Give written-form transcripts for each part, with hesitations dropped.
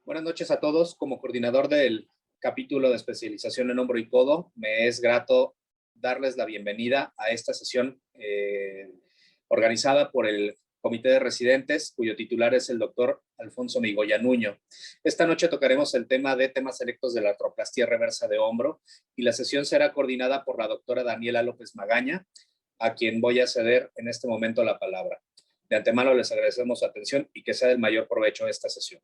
Buenas noches a todos. Como coordinador del capítulo de especialización en hombro y codo, me es grato darles la bienvenida a esta sesión organizada por el Comité de Residentes, cuyo titular es el doctor Alfonso Migoya Nuño. Esta noche tocaremos el tema de temas selectos de la artroplastía reversa de hombro y la sesión será coordinada por la doctora Daniela López Magaña, a quien voy a ceder en este momento la palabra. De antemano les agradecemos su atención y que sea del mayor provecho esta sesión.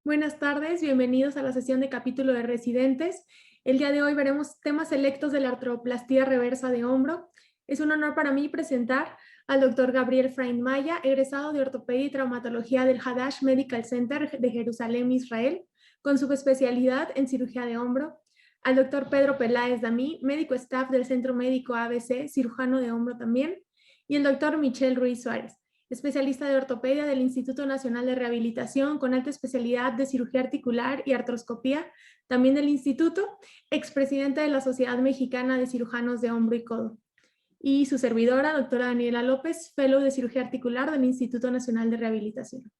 Buenas tardes, bienvenidos a la sesión de capítulo de residentes. El día de hoy veremos temas selectos de la artroplastía reversa de hombro. Es un honor para mí presentar al doctor Gabriel Frain Maya, egresado de Ortopedia y Traumatología del Hadash Medical Center de Jerusalén, Israel, con subespecialidad en cirugía de hombro. Al doctor Pedro Peláez Damí, médico staff del Centro Médico ABC, cirujano de hombro también. Y el doctor Michel Ruiz Suárez, especialista de ortopedia del Instituto Nacional de Rehabilitación con alta especialidad de cirugía articular y artroscopía, también del instituto, expresidente de la Sociedad Mexicana de Cirujanos de Hombro y Codo. Y su servidora, doctora Daniela López, fellow de cirugía articular del Instituto Nacional de Rehabilitación.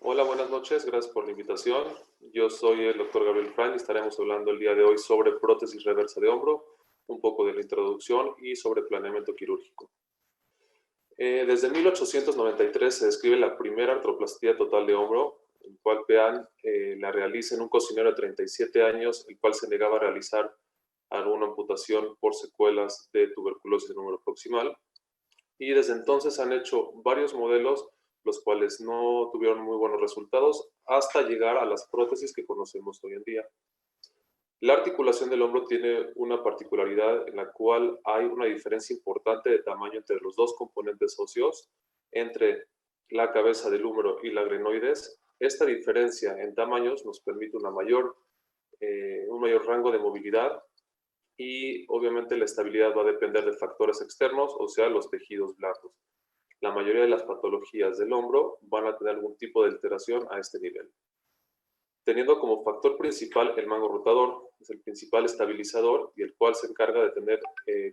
Hola, buenas noches, gracias por la invitación. Yo soy el doctor Gabriel Frain y estaremos hablando el día de hoy sobre prótesis reversa de hombro, un poco de la introducción y sobre planeamiento quirúrgico. Desde 1893 se describe la primera artroplastía total de hombro, el cual Pean la realiza en un cocinero de 37 años, el cual se negaba a realizar alguna amputación por secuelas de tuberculosis del húmero proximal. Y desde entonces han hecho varios modelos, los cuales no tuvieron muy buenos resultados, hasta llegar a las prótesis que conocemos hoy en día. La articulación del hombro tiene una particularidad en la cual hay una diferencia importante de tamaño entre los dos componentes óseos, entre la cabeza del húmero y la glenoides. Esta diferencia en tamaños nos permite un mayor rango de movilidad y obviamente la estabilidad va a depender de factores externos, o sea, los tejidos blandos. La mayoría de las patologías del hombro van a tener algún tipo de alteración a este nivel. Teniendo como factor principal el mango rotador, es el principal estabilizador y el cual se encarga de tener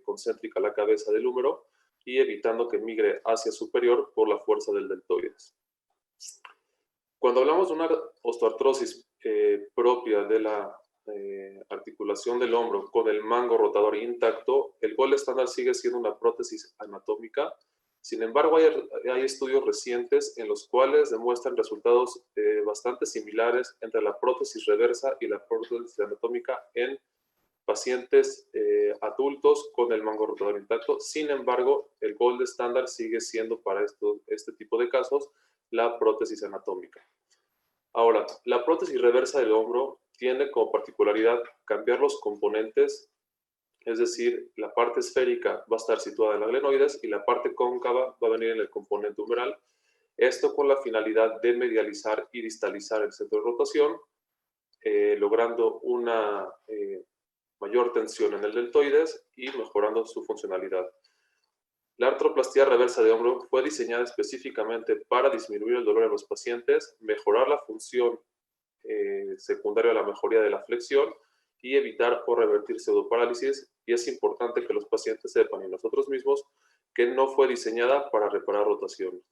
concéntrica la cabeza del húmero y evitando que migre hacia superior por la fuerza del deltoides. Cuando hablamos de una osteoartrosis propia de la articulación del hombro con el mango rotador intacto, el gold estándar sigue siendo una prótesis anatómica. Sin embargo, hay estudios recientes en los cuales demuestran resultados bastante similares entre la prótesis reversa y la prótesis anatómica en pacientes adultos con el mango rotador intacto. Sin embargo, el gold estándar sigue siendo para este tipo de casos la prótesis anatómica. Ahora, la prótesis reversa del hombro tiene como particularidad cambiar los componentes, es decir, la parte esférica va a estar situada en la glenoides y la parte cóncava va a venir en el componente humeral. Esto con la finalidad de medializar y distalizar el centro de rotación, logrando una mayor tensión en el deltoides y mejorando su funcionalidad. La artroplastía reversa de hombro fue diseñada específicamente para disminuir el dolor en los pacientes, mejorar la función secundaria a la mejoría de la flexión y evitar o revertir pseudoparálisis. Y es importante que los pacientes sepan y nosotros mismos que no fue diseñada para reparar rotación.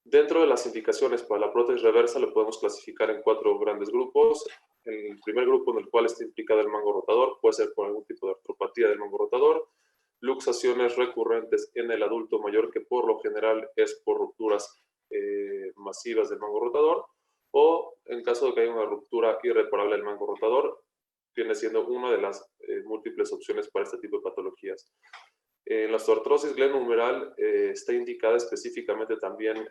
Dentro de las indicaciones para la prótesis reversa lo podemos clasificar en 4 grandes grupos. El primer grupo en el cual está implicado el mango rotador puede ser por algún tipo de artropatía del mango rotador, luxaciones recurrentes en el adulto mayor, que por lo general es por rupturas masivas del mango rotador, o en caso de que haya una ruptura irreparable del mango rotador, viene siendo una de las múltiples opciones para este tipo de patologías. La osteoartrosis glenohumeral está indicada específicamente también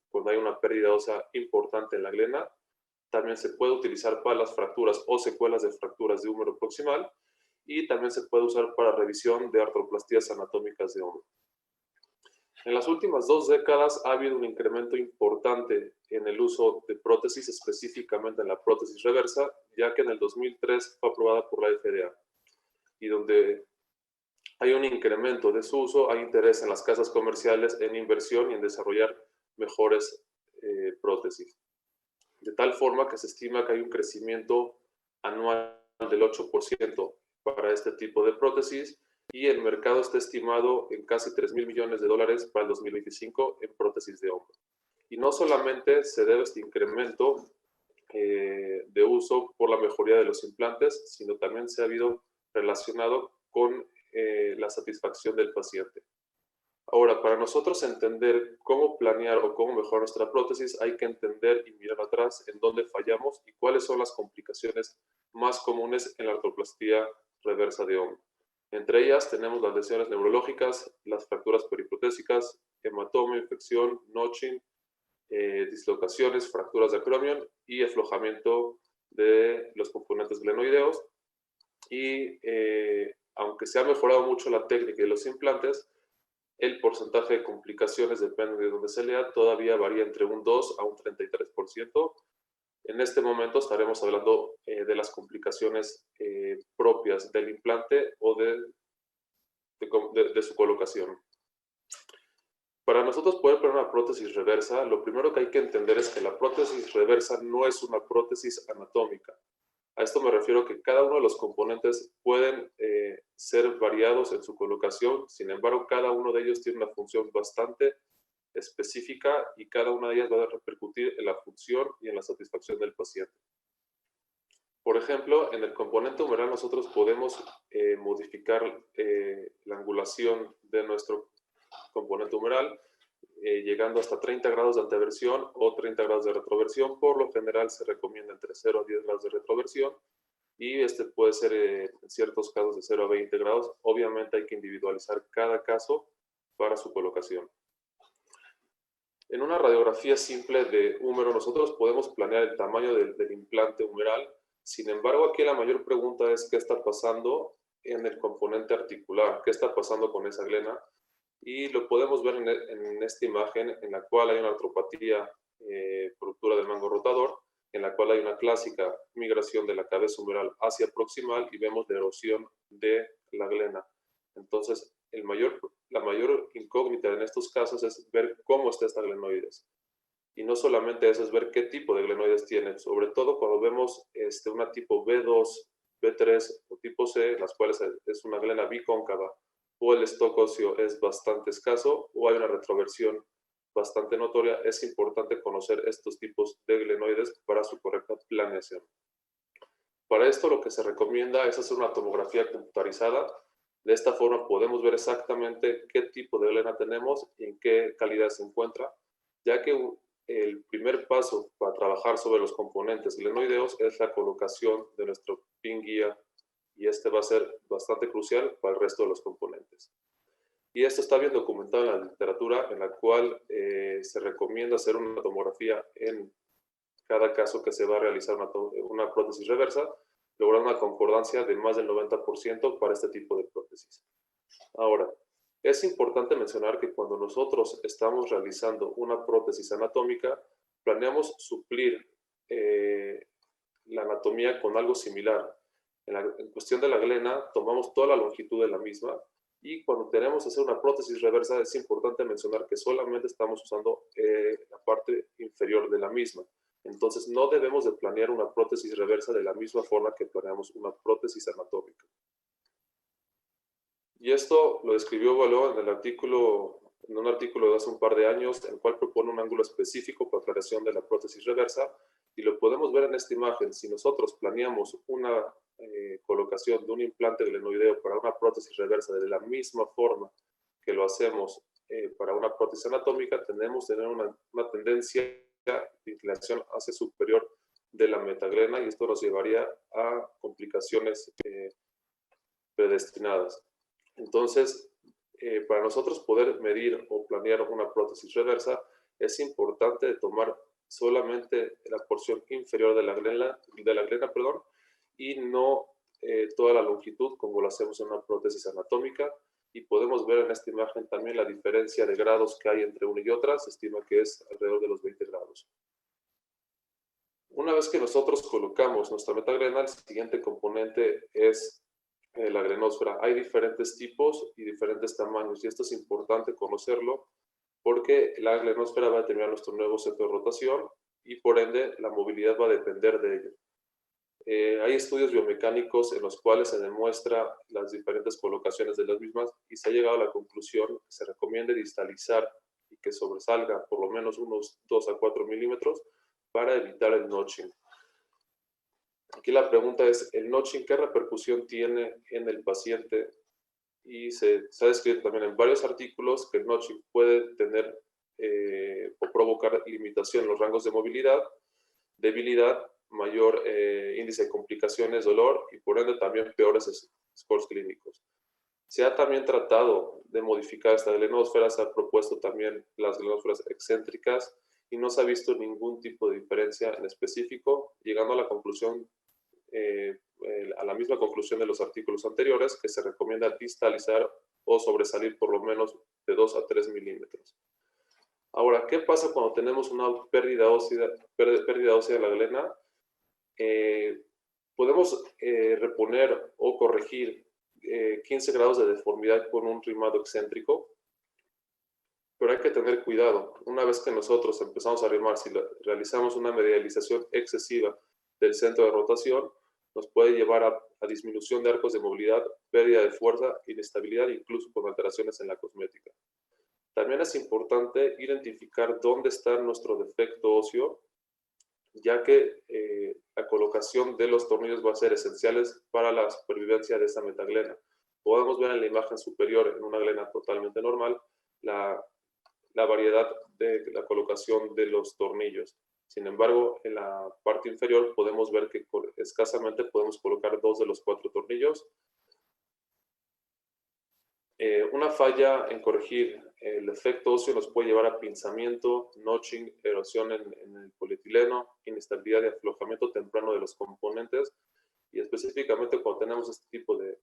cuando hay una pérdida ósea importante en la glena. También se puede utilizar para las fracturas o secuelas de fracturas de húmero proximal y también se puede usar para revisión de artroplastías anatómicas de hombro. En las últimas 2 décadas ha habido un incremento importante en el uso de prótesis, específicamente en la prótesis reversa, ya que en el 2003 fue aprobada por la FDA. Y donde hay un incremento de su uso, hay interés en las casas comerciales en inversión y en desarrollar mejores prótesis. De tal forma que se estima que hay un crecimiento anual del 8% para este tipo de prótesis, y el mercado está estimado en casi $3,000 millones para el 2025 en prótesis de hombro. Y no solamente se debe a este incremento de uso por la mejoría de los implantes, sino también se ha habido relacionado con la satisfacción del paciente. Ahora, para nosotros entender cómo planear o cómo mejorar nuestra prótesis, hay que entender y mirar atrás en dónde fallamos y cuáles son las complicaciones más comunes en la artroplastía reversa de hombro. Entre ellas tenemos las lesiones neurológicas, las fracturas periprotésicas, hematoma, infección, notching, dislocaciones, fracturas de acromion y aflojamiento de los componentes glenoideos. Y aunque se ha mejorado mucho la técnica de los implantes, el porcentaje de complicaciones, depende de dónde se lea, todavía varía entre un 2 a un 33%. En este momento estaremos hablando de las complicaciones propias del implante o de su colocación. Para nosotros poder poner una prótesis reversa, lo primero que hay que entender es que la prótesis reversa no es una prótesis anatómica. A esto me refiero que cada uno de los componentes pueden ser variados en su colocación, sin embargo, cada uno de ellos tiene una función bastante específica y cada una de ellas va a repercutir en la función y en la satisfacción del paciente. Por ejemplo, en el componente humeral nosotros podemos modificar la angulación de nuestro componente humeral, llegando hasta 30 grados de anteversión o 30 grados de retroversión. Por lo general se recomienda entre 0 a 10 grados de retroversión, y este puede ser en ciertos casos de 0 a 20 grados. Obviamente hay que individualizar cada caso para su colocación. En una radiografía simple de húmero nosotros podemos planear el tamaño del implante humeral. Sin embargo, aquí la mayor pregunta es qué está pasando en el componente articular, qué está pasando con esa glena. Y lo podemos ver en esta imagen, en la cual hay una artropatía por ruptura del mango rotador, en la cual hay una clásica migración de la cabeza humeral hacia proximal y vemos la erosión de la glena. Entonces, la mayor incógnita en estos casos es ver cómo está esta glenoides. Y no solamente eso, es ver qué tipo de glenoides tiene, sobre todo cuando vemos una tipo B2, B3 o tipo C, las cuales es una glena bicóncava, o el stock óseo es bastante escaso, o hay una retroversión bastante notoria. Es importante conocer estos tipos de glenoides para su correcta planeación. Para esto lo que se recomienda es hacer una tomografía computarizada. De esta forma podemos ver exactamente qué tipo de glena tenemos y en qué calidad se encuentra, ya que el primer paso para trabajar sobre los componentes glenoideos es la colocación de nuestro pin guía, y este va a ser bastante crucial para el resto de los componentes. Y esto está bien documentado en la literatura, en la cual se recomienda hacer una tomografía en cada caso que se va a realizar una prótesis reversa, lograr una concordancia de más del 90% para este tipo de prótesis. Ahora, es importante mencionar que cuando nosotros estamos realizando una prótesis anatómica, planeamos suplir la anatomía con algo similar. En cuestión de la glena, tomamos toda la longitud de la misma, y cuando tenemos que hacer una prótesis reversa es importante mencionar que solamente estamos usando la parte inferior de la misma. Entonces no debemos de planear una prótesis reversa de la misma forma que planeamos una prótesis anatómica. Y esto lo describió Vallot en un artículo de hace un par de años, en el cual propone un ángulo específico para aclaración de la prótesis reversa, y lo podemos ver en esta imagen. Si nosotros planeamos una colocación de un implante glenoideo para una prótesis reversa de la misma forma que lo hacemos para una prótesis anatómica, tenemos que tener una tendencia de inclinación hacia superior de la metaglena, y esto nos llevaría a complicaciones predestinadas. Entonces, para nosotros poder medir o planear una prótesis reversa, es importante tomar solamente la porción inferior de la glena, y no toda la longitud como lo hacemos en una prótesis anatómica. y podemos ver en esta imagen también la diferencia de grados que hay entre una y otra. Se estima que es alrededor de los 20 grados. Una vez que nosotros colocamos nuestra metaglena, el siguiente componente es la glenósfera. Hay diferentes tipos y diferentes tamaños, y esto es importante conocerlo porque la glenósfera va a determinar nuestro nuevo centro de rotación y por ende la movilidad va a depender de ello. Hay estudios biomecánicos en los cuales se demuestra las diferentes colocaciones de las mismas y se ha llegado a la conclusión que se recomienda distalizar y que sobresalga por lo menos unos 2 a 4 milímetros para evitar el notching. Aquí la pregunta es, ¿el notching qué repercusión tiene en el paciente? Y se ha descrito también en varios artículos que el notching puede tener o provocar limitación en los rangos de movilidad, debilidad, mayor índice de complicaciones, dolor y por ende también peores scores clínicos. Se ha también tratado de modificar esta glenósfera, se ha propuesto también las glenósferas excéntricas y no se ha visto ningún tipo de diferencia en específico, llegando a la conclusión, a la misma conclusión de los artículos anteriores, que se recomienda distalizar o sobresalir por lo menos de 2 a 3 milímetros. Ahora, ¿qué pasa cuando tenemos una pérdida ósea de la glena? Podemos reponer o corregir 15 grados de deformidad con un rimado excéntrico, pero hay que tener cuidado. Una vez que nosotros empezamos a rimar, si realizamos una medialización excesiva del centro de rotación, nos puede llevar a disminución de arcos de movilidad, pérdida de fuerza, inestabilidad, incluso con alteraciones en la cosmética. También es importante identificar dónde está nuestro defecto óseo, ya que la colocación de los tornillos va a ser esenciales para la supervivencia de esa metaglena. Podemos ver en la imagen superior, en una glena totalmente normal, la variedad de la colocación de los tornillos. Sin embargo, en la parte inferior podemos ver que escasamente podemos colocar 2 de los 4 tornillos. Una falla en corregir el defecto óseo nos puede llevar a pinzamiento, notching, erosión en el polietileno, inestabilidad y aflojamiento temprano de los componentes, y específicamente cuando tenemos este tipo de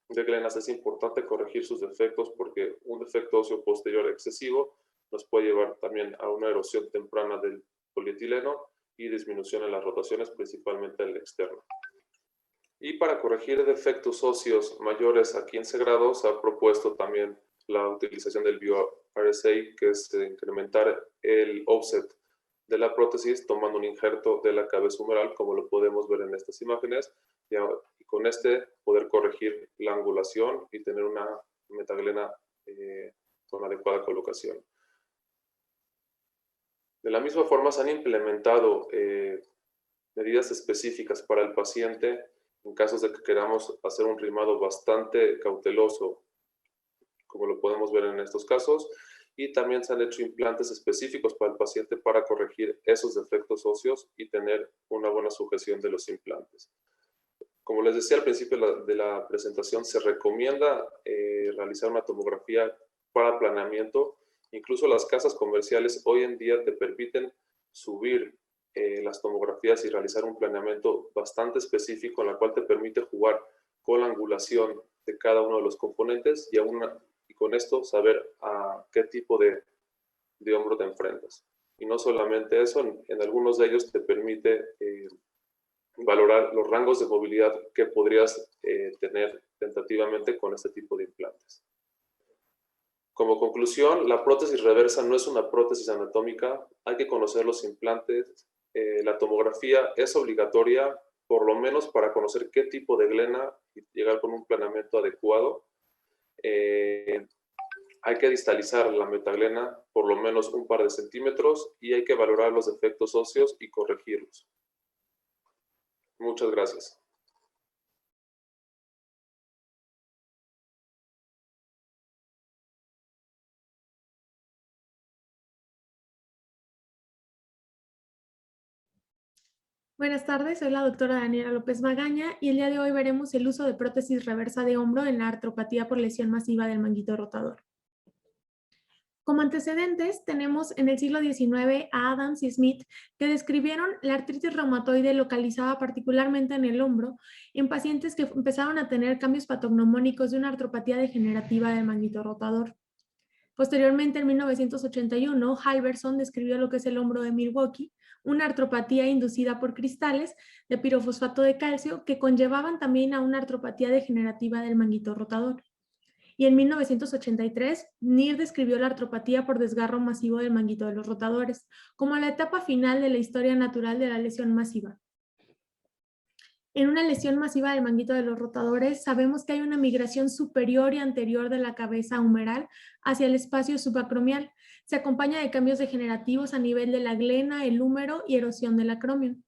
glenas es importante corregir sus defectos porque un defecto óseo posterior excesivo nos puede llevar también a una erosión temprana del polietileno y disminución en las rotaciones, principalmente en el externo. Y para corregir defectos óseos mayores a 15 grados, se ha propuesto también la utilización del BioRSA, que es incrementar el offset de la prótesis tomando un injerto de la cabeza humeral, como lo podemos ver en estas imágenes, y con este poder corregir la angulación y tener una metaglena con adecuada colocación. De la misma forma, se han implementado medidas específicas para el paciente en casos de que queramos hacer un rimado bastante cauteloso, como lo podemos ver en estos casos, y también se han hecho implantes específicos para el paciente para corregir esos defectos óseos y tener una buena sujeción de los implantes. Como les decía al principio de la presentación, se recomienda realizar una tomografía para planeamiento. Incluso las casas comerciales hoy en día te permiten subir las tomografías y realizar un planeamiento bastante específico en la cual te permite jugar con la angulación de cada uno de los componentes y con esto saber a qué tipo de hombro te enfrentas. Y no solamente eso, en algunos de ellos te permite valorar los rangos de movilidad que podrías tener tentativamente con este tipo de implantes. Como conclusión, la prótesis reversa no es una prótesis anatómica, hay que conocer los implantes. La tomografía es obligatoria, por lo menos para conocer qué tipo de glena y llegar con un planeamiento adecuado. Hay que distalizar la metaglena por lo menos un par de centímetros y hay que valorar los defectos óseos y corregirlos. Muchas gracias. Buenas tardes, soy la doctora Daniela López Magaña y el día de hoy veremos el uso de prótesis reversa de hombro en la artropatía por lesión masiva del manguito rotador. Como antecedentes, tenemos en el siglo XIX a Adams y Smith, que describieron la artritis reumatoide localizada particularmente en el hombro en pacientes que empezaron a tener cambios patognomónicos de una artropatía degenerativa del manguito rotador. Posteriormente, en 1981, Halverson describió lo que es el hombro de Milwaukee, una artropatía inducida por cristales de pirofosfato de calcio que conllevaban también a una artropatía degenerativa del manguito rotador. Y en 1983, Neer describió la artropatía por desgarro masivo del manguito de los rotadores, como la etapa final de la historia natural de la lesión masiva. En una lesión masiva del manguito de los rotadores, sabemos que hay una migración superior y anterior de la cabeza humeral hacia el espacio subacromial. Se acompaña de cambios degenerativos a nivel de la glena, el húmero y erosión del acromion.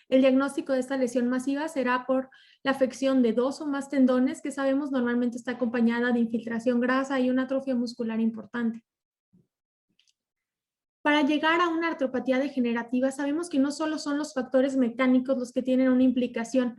El diagnóstico de esta lesión masiva será por la afección de 2 o más tendones, que sabemos normalmente está acompañada de infiltración grasa y una atrofia muscular importante. Para llegar a una artropatía degenerativa, sabemos que no solo son los factores mecánicos los que tienen una implicación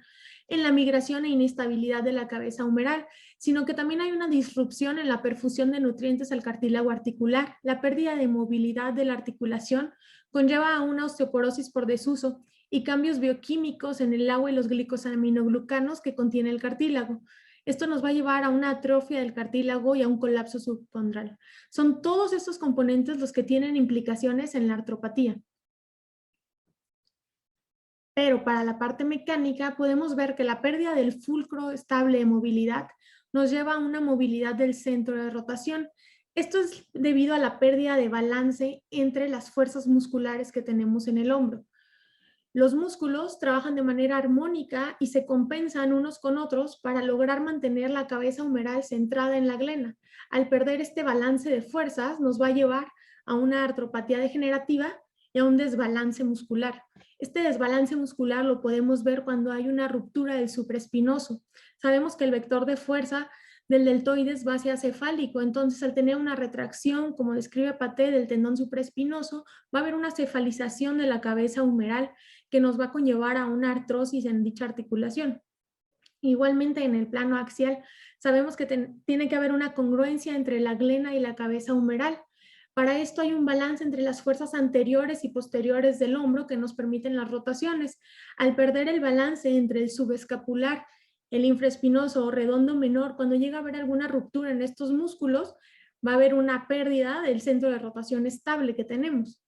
en la migración e inestabilidad de la cabeza humeral, sino que también hay una disrupción en la perfusión de nutrientes al cartílago articular. La pérdida de movilidad de la articulación conlleva a una osteoporosis por desuso y cambios bioquímicos en el agua y los glicosaminoglucanos que contiene el cartílago. Esto nos va a llevar a una atrofia del cartílago y a un colapso subcondral. Son todos estos componentes los que tienen implicaciones en la artropatía. Pero para la parte mecánica podemos ver que la pérdida del fulcro estable de movilidad nos lleva a una movilidad del centro de rotación. Esto es debido a la pérdida de balance entre las fuerzas musculares que tenemos en el hombro. Los músculos trabajan de manera armónica y se compensan unos con otros para lograr mantener la cabeza humeral centrada en la glena. Al perder este balance de fuerzas, nos va a llevar a una artropatía degenerativa y a un desbalance muscular. Este desbalance muscular lo podemos ver cuando hay una ruptura del supraespinoso. Sabemos que el vector de fuerza del deltoides va hacia cefálico, entonces al tener una retracción, como describe Paté, del tendón supraespinoso, va a haber una cefalización de la cabeza humeral que nos va a conllevar a una artrosis en dicha articulación. Igualmente en el plano axial, sabemos que tiene que haber una congruencia entre la glena y la cabeza humeral. Para esto hay un balance entre las fuerzas anteriores y posteriores del hombro que nos permiten las rotaciones. Al perder el balance entre el subescapular, el infraespinoso o redondo menor, cuando llega a haber alguna ruptura en estos músculos, va a haber una pérdida del centro de rotación estable que tenemos.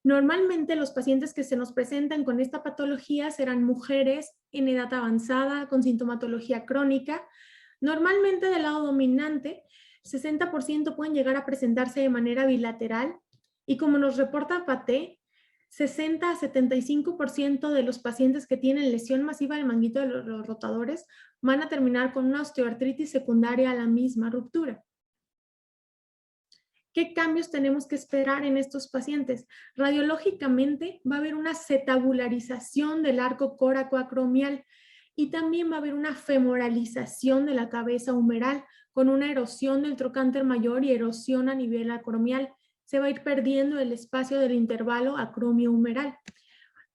Normalmente los pacientes que se nos presentan con esta patología serán mujeres en edad avanzada, con sintomatología crónica. Normalmente del lado dominante, 60% pueden llegar a presentarse de manera bilateral y como nos reporta Paté, 60 a 75% de los pacientes que tienen lesión masiva del manguito de los rotadores van a terminar con una osteoartritis secundaria a la misma ruptura. ¿Qué cambios tenemos que esperar en estos pacientes? Radiológicamente va a haber una cetabularización del arco coracoacromial y también va a haber una femoralización de la cabeza humeral con una erosión del trocánter mayor y erosión a nivel acromial. Se va a ir perdiendo el espacio del intervalo acromio-humeral.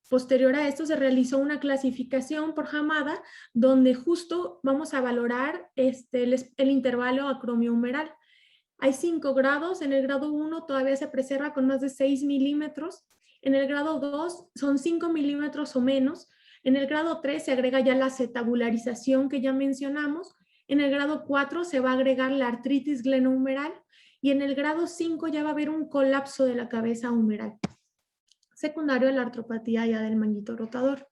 Posterior a esto se realizó una clasificación por Hamada donde justo vamos a valorar el intervalo acromio-humeral. Hay 5 grados, en el grado 1 todavía se preserva con más de 6 milímetros, en el grado 2 son 5 milímetros o menos, en el grado 3 se agrega ya la cetabularización que ya mencionamos, en el grado 4 se va a agregar la artritis glenohumeral y en el grado 5 ya va a haber un colapso de la cabeza humeral, secundario a la artropatía ya del manguito rotador.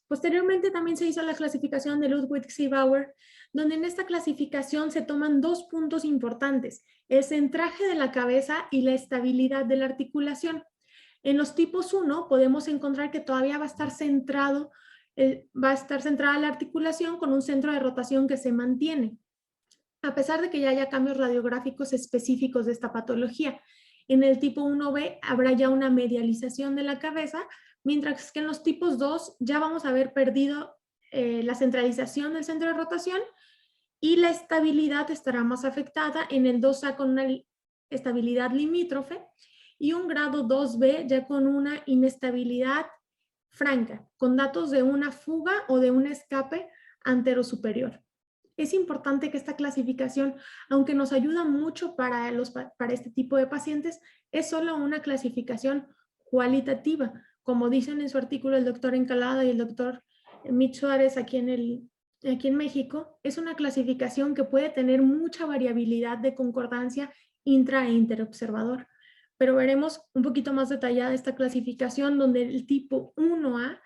Posteriormente también se hizo la clasificación de Ludwig-Seebauer, donde en esta clasificación se toman 2 puntos importantes, el centraje de la cabeza y la estabilidad de la articulación. En los tipos 1 podemos encontrar que todavía va a estar centrada la articulación con un centro de rotación que se mantiene, a pesar de que ya haya cambios radiográficos específicos de esta patología. En el tipo 1B habrá ya una medialización de la cabeza, mientras que en los tipos 2 ya vamos a haber perdido la centralización del centro de rotación y la estabilidad estará más afectada. En el 2A con una estabilidad limítrofe y un grado 2B ya con una inestabilidad franca, con datos de una fuga o de un escape antero superior. Es importante que esta clasificación, aunque nos ayuda mucho para este tipo de pacientes, es solo una clasificación cualitativa. Como dicen en su artículo el doctor Encalada y el doctor Mitch Suárez aquí en México, es una clasificación que puede tener mucha variabilidad de concordancia intra e interobservador. Pero veremos un poquito más detallada esta clasificación donde el tipo 1A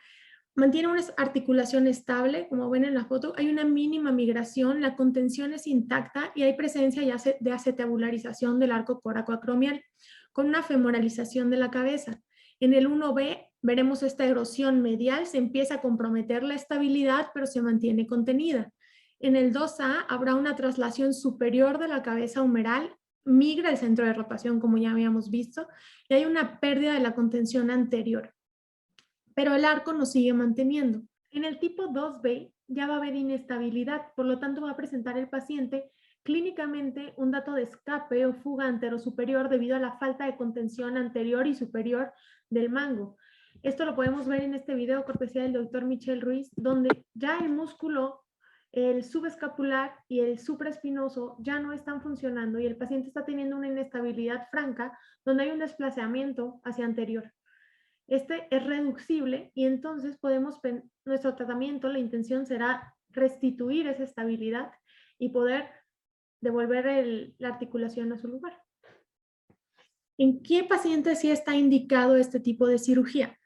mantiene una articulación estable, como ven en la foto, hay una mínima migración, la contención es intacta y hay presencia de acetabularización del arco coracoacromial con una femoralización de la cabeza. En el 1B veremos esta erosión medial, se empieza a comprometer la estabilidad, pero se mantiene contenida. En el 2A habrá una traslación superior de la cabeza humeral, migra el centro de rotación, como ya habíamos visto, y hay una pérdida de la contención anterior. Pero el arco nos sigue manteniendo. En el tipo 2B ya va a haber inestabilidad, por lo tanto va a presentar el paciente clínicamente un dato de escape o fuga anterosuperior debido a la falta de contención anterior y superior del mango. Esto lo podemos ver en este video cortesía del doctor Michel Ruiz, donde ya el músculo, el subescapular y el supraespinoso ya no están funcionando y el paciente está teniendo una inestabilidad franca donde hay un desplazamiento hacia anterior. Este es reducible y entonces nuestro tratamiento, la intención será restituir esa estabilidad y poder devolver la articulación a su lugar. ¿En qué paciente sí está indicado este tipo de cirugía?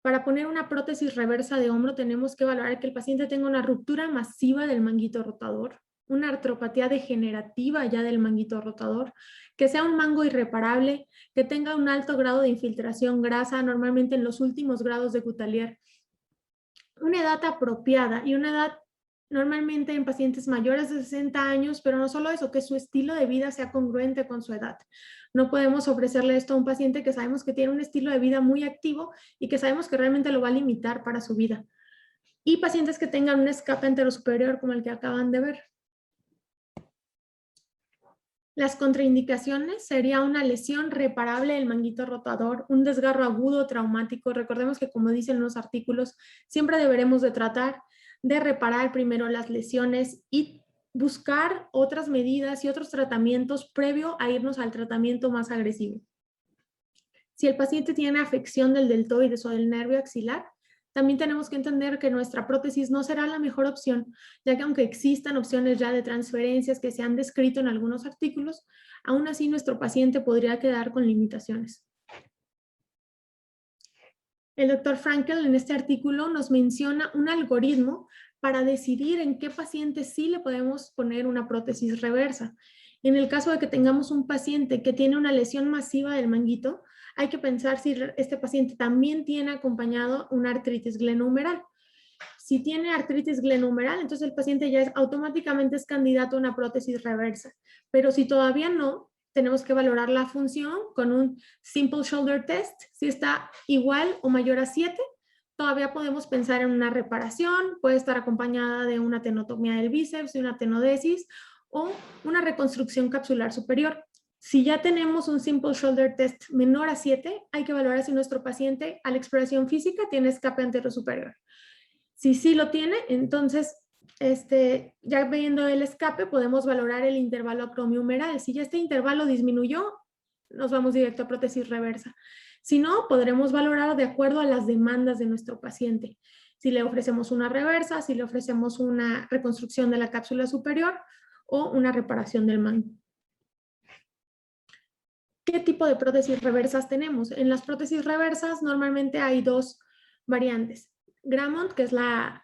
Para poner una prótesis reversa de hombro tenemos que valorar que el paciente tenga una ruptura masiva del manguito rotador, una artropatía degenerativa ya del manguito rotador, que sea un mango irreparable, que tenga un alto grado de infiltración grasa, normalmente en los últimos grados de Coutelier, una edad apropiada y una edad normalmente en pacientes mayores de 60 años, pero no solo eso, que su estilo de vida sea congruente con su edad. No podemos ofrecerle esto a un paciente que sabemos que tiene un estilo de vida muy activo y que sabemos que realmente lo va a limitar para su vida. Y pacientes que tengan un escape anterosuperior como el que acaban de ver. Las contraindicaciones sería una lesión reparable del manguito rotador, un desgarro agudo traumático. Recordemos que, como dicen los artículos, siempre deberemos de tratar de reparar primero las lesiones y buscar otras medidas y otros tratamientos previo a irnos al tratamiento más agresivo. Si el paciente tiene afección del deltoides o del nervio axilar, también tenemos que entender que nuestra prótesis no será la mejor opción, ya que aunque existan opciones ya de transferencias que se han descrito en algunos artículos, aún así nuestro paciente podría quedar con limitaciones. El doctor Frankel en este artículo nos menciona un algoritmo para decidir en qué paciente sí le podemos poner una prótesis reversa. En el caso de que tengamos un paciente que tiene una lesión masiva del manguito, hay que pensar si este paciente también tiene acompañado una artritis glenohumeral. Si tiene artritis glenohumeral, entonces el paciente ya automáticamente es candidato a una prótesis reversa. Pero si todavía no, tenemos que valorar la función con un Simple Shoulder Test. Si está igual o mayor a 7, todavía podemos pensar en una reparación. Puede estar acompañada de una tenotomía del bíceps, de una tenodesis o una reconstrucción capsular superior. Si ya tenemos un Simple Shoulder Test menor a 7, hay que valorar si nuestro paciente a la exploración física tiene escape anterosuperior. Si sí lo tiene, entonces ya viendo el escape podemos valorar el intervalo acromiumeral. Si ya este intervalo disminuyó, nos vamos directo a prótesis reversa. Si no, podremos valorar de acuerdo a las demandas de nuestro paciente. Si le ofrecemos una reversa, si le ofrecemos una reconstrucción de la cápsula superior o una reparación del mango. ¿Qué tipo de prótesis reversas tenemos? En las prótesis reversas normalmente hay dos variantes. Grammont, que es la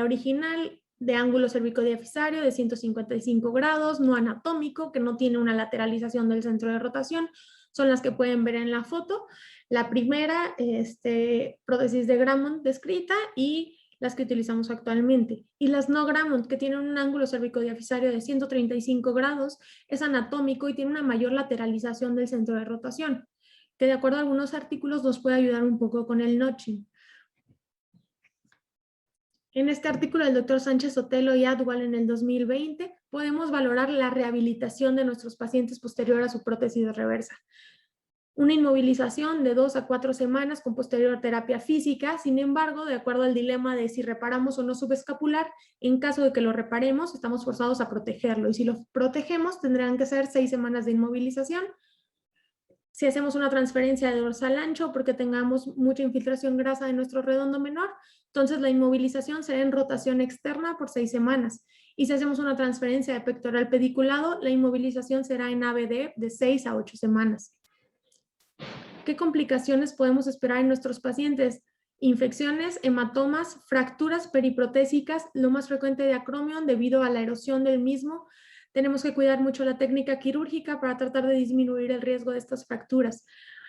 original de ángulo cervicodiafisario de 155 grados, no anatómico, que no tiene una lateralización del centro de rotación, son las que pueden ver en la foto. La primera prótesis de Grammont descrita y las que utilizamos actualmente. Y las no Grammont, que tienen un ángulo cervicodiafisario de 135 grados, es anatómico y tiene una mayor lateralización del centro de rotación, que de acuerdo a algunos artículos nos puede ayudar un poco con el notching. En este artículo del doctor Sánchez Sotelo y Adwal en el 2020, podemos valorar la rehabilitación de nuestros pacientes posterior a su prótesis reversa. una inmovilización de 2 a 4 semanas con posterior terapia física. Sin embargo, de acuerdo al dilema de si reparamos o no subescapular, en caso de que lo reparemos, estamos forzados a protegerlo. Y si lo protegemos, tendrán que ser 6 semanas de inmovilización. Si hacemos una transferencia de dorsal ancho porque tengamos mucha infiltración grasa de nuestro redondo menor, entonces la inmovilización será en rotación externa por 6 semanas. Y si hacemos una transferencia de pectoral pediculado, la inmovilización será en ABD de 6 a 8 semanas. ¿Qué complicaciones podemos esperar en nuestros pacientes? Infecciones, hematomas, fracturas periprotésicas, lo más frecuente de acromion debido a la erosión del mismo. Tenemos que cuidar mucho la técnica quirúrgica para tratar de disminuir el riesgo de estas fracturas.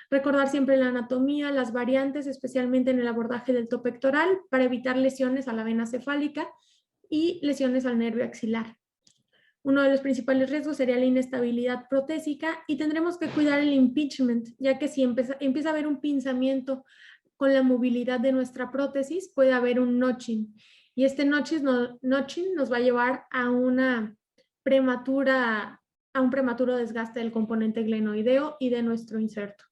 Recordar siempre la anatomía, las variantes, especialmente en el abordaje del tope pectoral, para evitar lesiones a la vena cefálica y lesiones al nervio axilar. Uno de los principales riesgos sería la inestabilidad protésica y tendremos que cuidar el impingement, ya que si empieza a haber un pinzamiento con la movilidad de nuestra prótesis, puede haber un notching. Y este notching nos va a llevar a un prematuro desgaste del componente glenoideo y de nuestro inserto.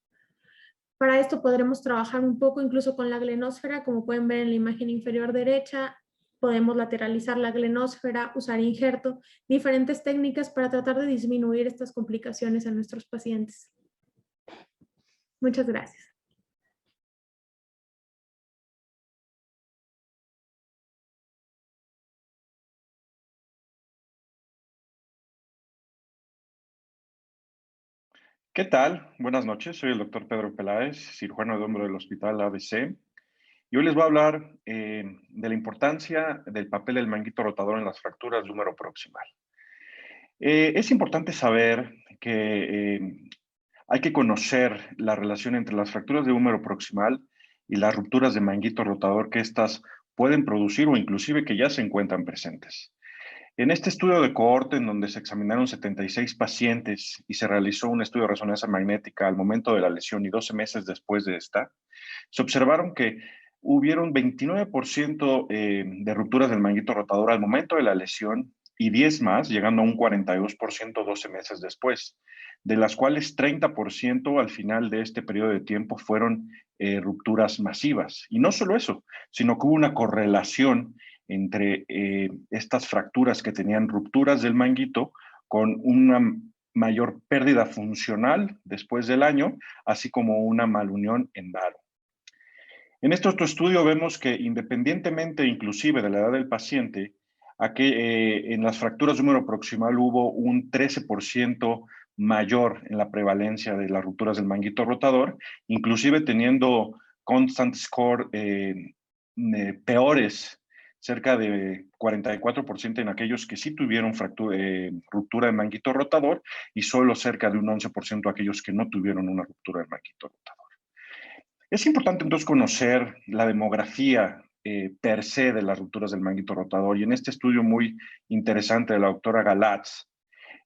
Para esto podremos trabajar un poco incluso con la glenosfera, como pueden ver en la imagen inferior derecha. Podemos lateralizar la glenosfera, usar injerto, diferentes técnicas para tratar de disminuir estas complicaciones en nuestros pacientes. Muchas gracias. ¿Qué tal? Buenas noches, soy el doctor Pedro Peláez, cirujano de hombro del Hospital ABC. Y hoy les voy a hablar de la importancia del papel del manguito rotador en las fracturas de húmero proximal. Es importante saber que hay que conocer la relación entre las fracturas de húmero proximal y las rupturas de manguito rotador que éstas pueden producir o inclusive que ya se encuentran presentes. En este estudio de cohorte, en donde se examinaron 76 pacientes y se realizó un estudio de resonancia magnética al momento de la lesión y 12 meses después de esta, se observaron que hubieron 29% de rupturas del manguito rotador al momento de la lesión y 10 más, llegando a un 42% 12 meses después, de las cuales 30% al final de este periodo de tiempo fueron rupturas masivas. Y no solo eso, sino que hubo una correlación entre estas fracturas que tenían rupturas del manguito con una mayor pérdida funcional después del año, así como una malunión en varo. En este otro estudio vemos que independientemente inclusive de la edad del paciente, en las fracturas de húmero proximal hubo un 13% mayor en la prevalencia de las rupturas del manguito rotador, inclusive teniendo constant score peores, cerca de 44% en aquellos que sí tuvieron ruptura del manguito rotador y solo cerca de un 11% aquellos que no tuvieron una ruptura del manguito rotador. Es importante entonces conocer la demografía per se de las rupturas del manguito rotador, y en este estudio muy interesante de la doctora Galatz,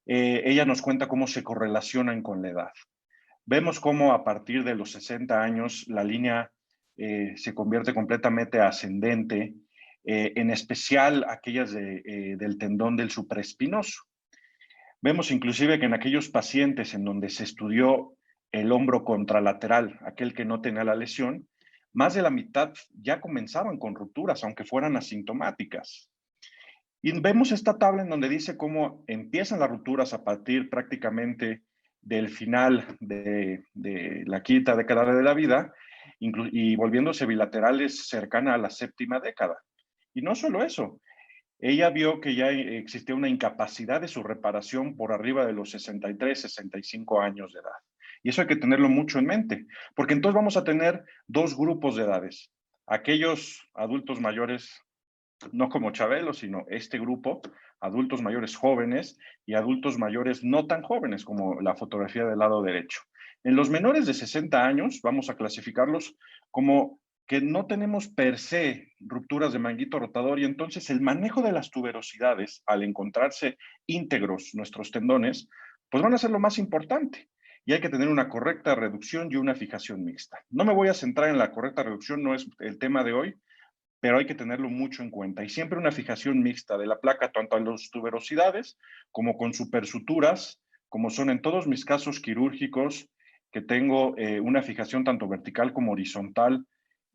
ella nos cuenta cómo se correlacionan con la edad. Vemos cómo a partir de los 60 años la línea se convierte completamente ascendente, en especial aquellas del tendón del supraespinoso. Vemos inclusive que en aquellos pacientes en donde se estudió el hombro contralateral, aquel que no tenía la lesión, más de la mitad ya comenzaban con rupturas, aunque fueran asintomáticas. Y vemos esta tabla en donde dice cómo empiezan las rupturas a partir prácticamente del final de la quinta década de la vida y volviéndose bilaterales cercana a la séptima década. Y no solo eso, ella vio que ya existía una incapacidad de su reparación por arriba de los 63, 65 años de edad. Y eso hay que tenerlo mucho en mente, porque entonces vamos a tener dos grupos de edades. Aquellos adultos mayores, no como Chabelo, sino este grupo, adultos mayores jóvenes y adultos mayores no tan jóvenes, como la fotografía del lado derecho. En los menores de 60 años vamos a clasificarlos como que no tenemos per se rupturas de manguito rotador, y entonces el manejo de las tuberosidades, al encontrarse íntegros nuestros tendones, pues van a ser lo más importante. Y hay que tener una correcta reducción y una fijación mixta. No me voy a centrar en la correcta reducción, no es el tema de hoy, pero hay que tenerlo mucho en cuenta. Y siempre una fijación mixta de la placa, tanto a las tuberosidades como con supersuturas, como son en todos mis casos quirúrgicos, que tengo una fijación tanto vertical como horizontal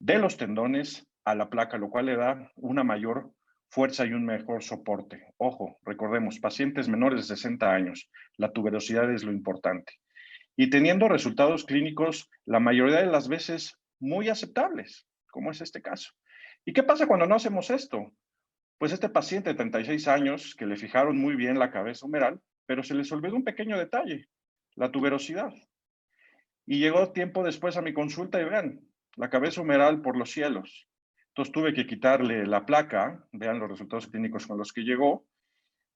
de los tendones a la placa, lo cual le da una mayor fuerza y un mejor soporte. Ojo, recordemos, pacientes menores de 60 años, la tuberosidad es lo importante. Y teniendo resultados clínicos, la mayoría de las veces, muy aceptables, como es este caso. ¿Y qué pasa cuando no hacemos esto? Pues este paciente de 36 años, que le fijaron muy bien la cabeza humeral, pero se les olvidó un pequeño detalle, la tuberosidad. Y llegó tiempo después a mi consulta y vean, la cabeza humeral por los cielos. Entonces tuve que quitarle la placa, vean los resultados clínicos con los que llegó,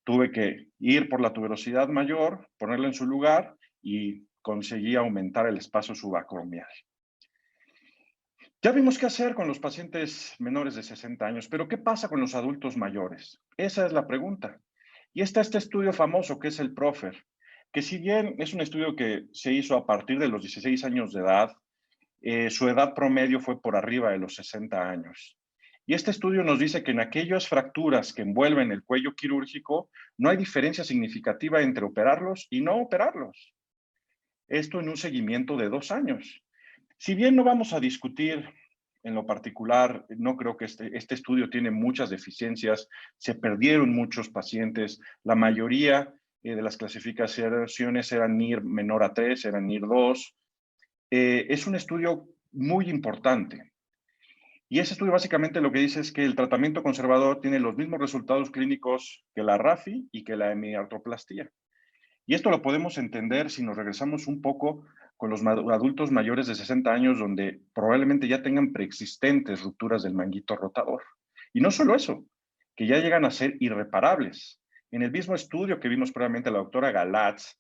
tuve que ir por la tuberosidad mayor, ponerla en su lugar y conseguí aumentar el espacio subacromial. Ya vimos qué hacer con los pacientes menores de 60 años, pero ¿qué pasa con los adultos mayores? Esa es la pregunta. Y está este estudio famoso que es el PROFER, que si bien es un estudio que se hizo a partir de los 16 años de edad, su edad promedio fue por arriba de los 60 años. Y este estudio nos dice que en aquellas fracturas que envuelven el cuello quirúrgico, no hay diferencia significativa entre operarlos y no operarlos. Esto en un seguimiento de 2 años. Si bien no vamos a discutir en lo particular, no creo que este estudio tiene muchas deficiencias, se perdieron muchos pacientes, la mayoría de las clasificaciones eran NIR menor a 3, eran NIR 2. Es un estudio muy importante. Y ese estudio básicamente lo que dice es que el tratamiento conservador tiene los mismos resultados clínicos que la RAFI y que la hemiartroplastía. Y esto lo podemos entender si nos regresamos un poco con los adultos mayores de 60 años, donde probablemente ya tengan preexistentes rupturas del manguito rotador. Y no solo eso, que ya llegan a ser irreparables. En el mismo estudio que vimos previamente, la doctora Galatz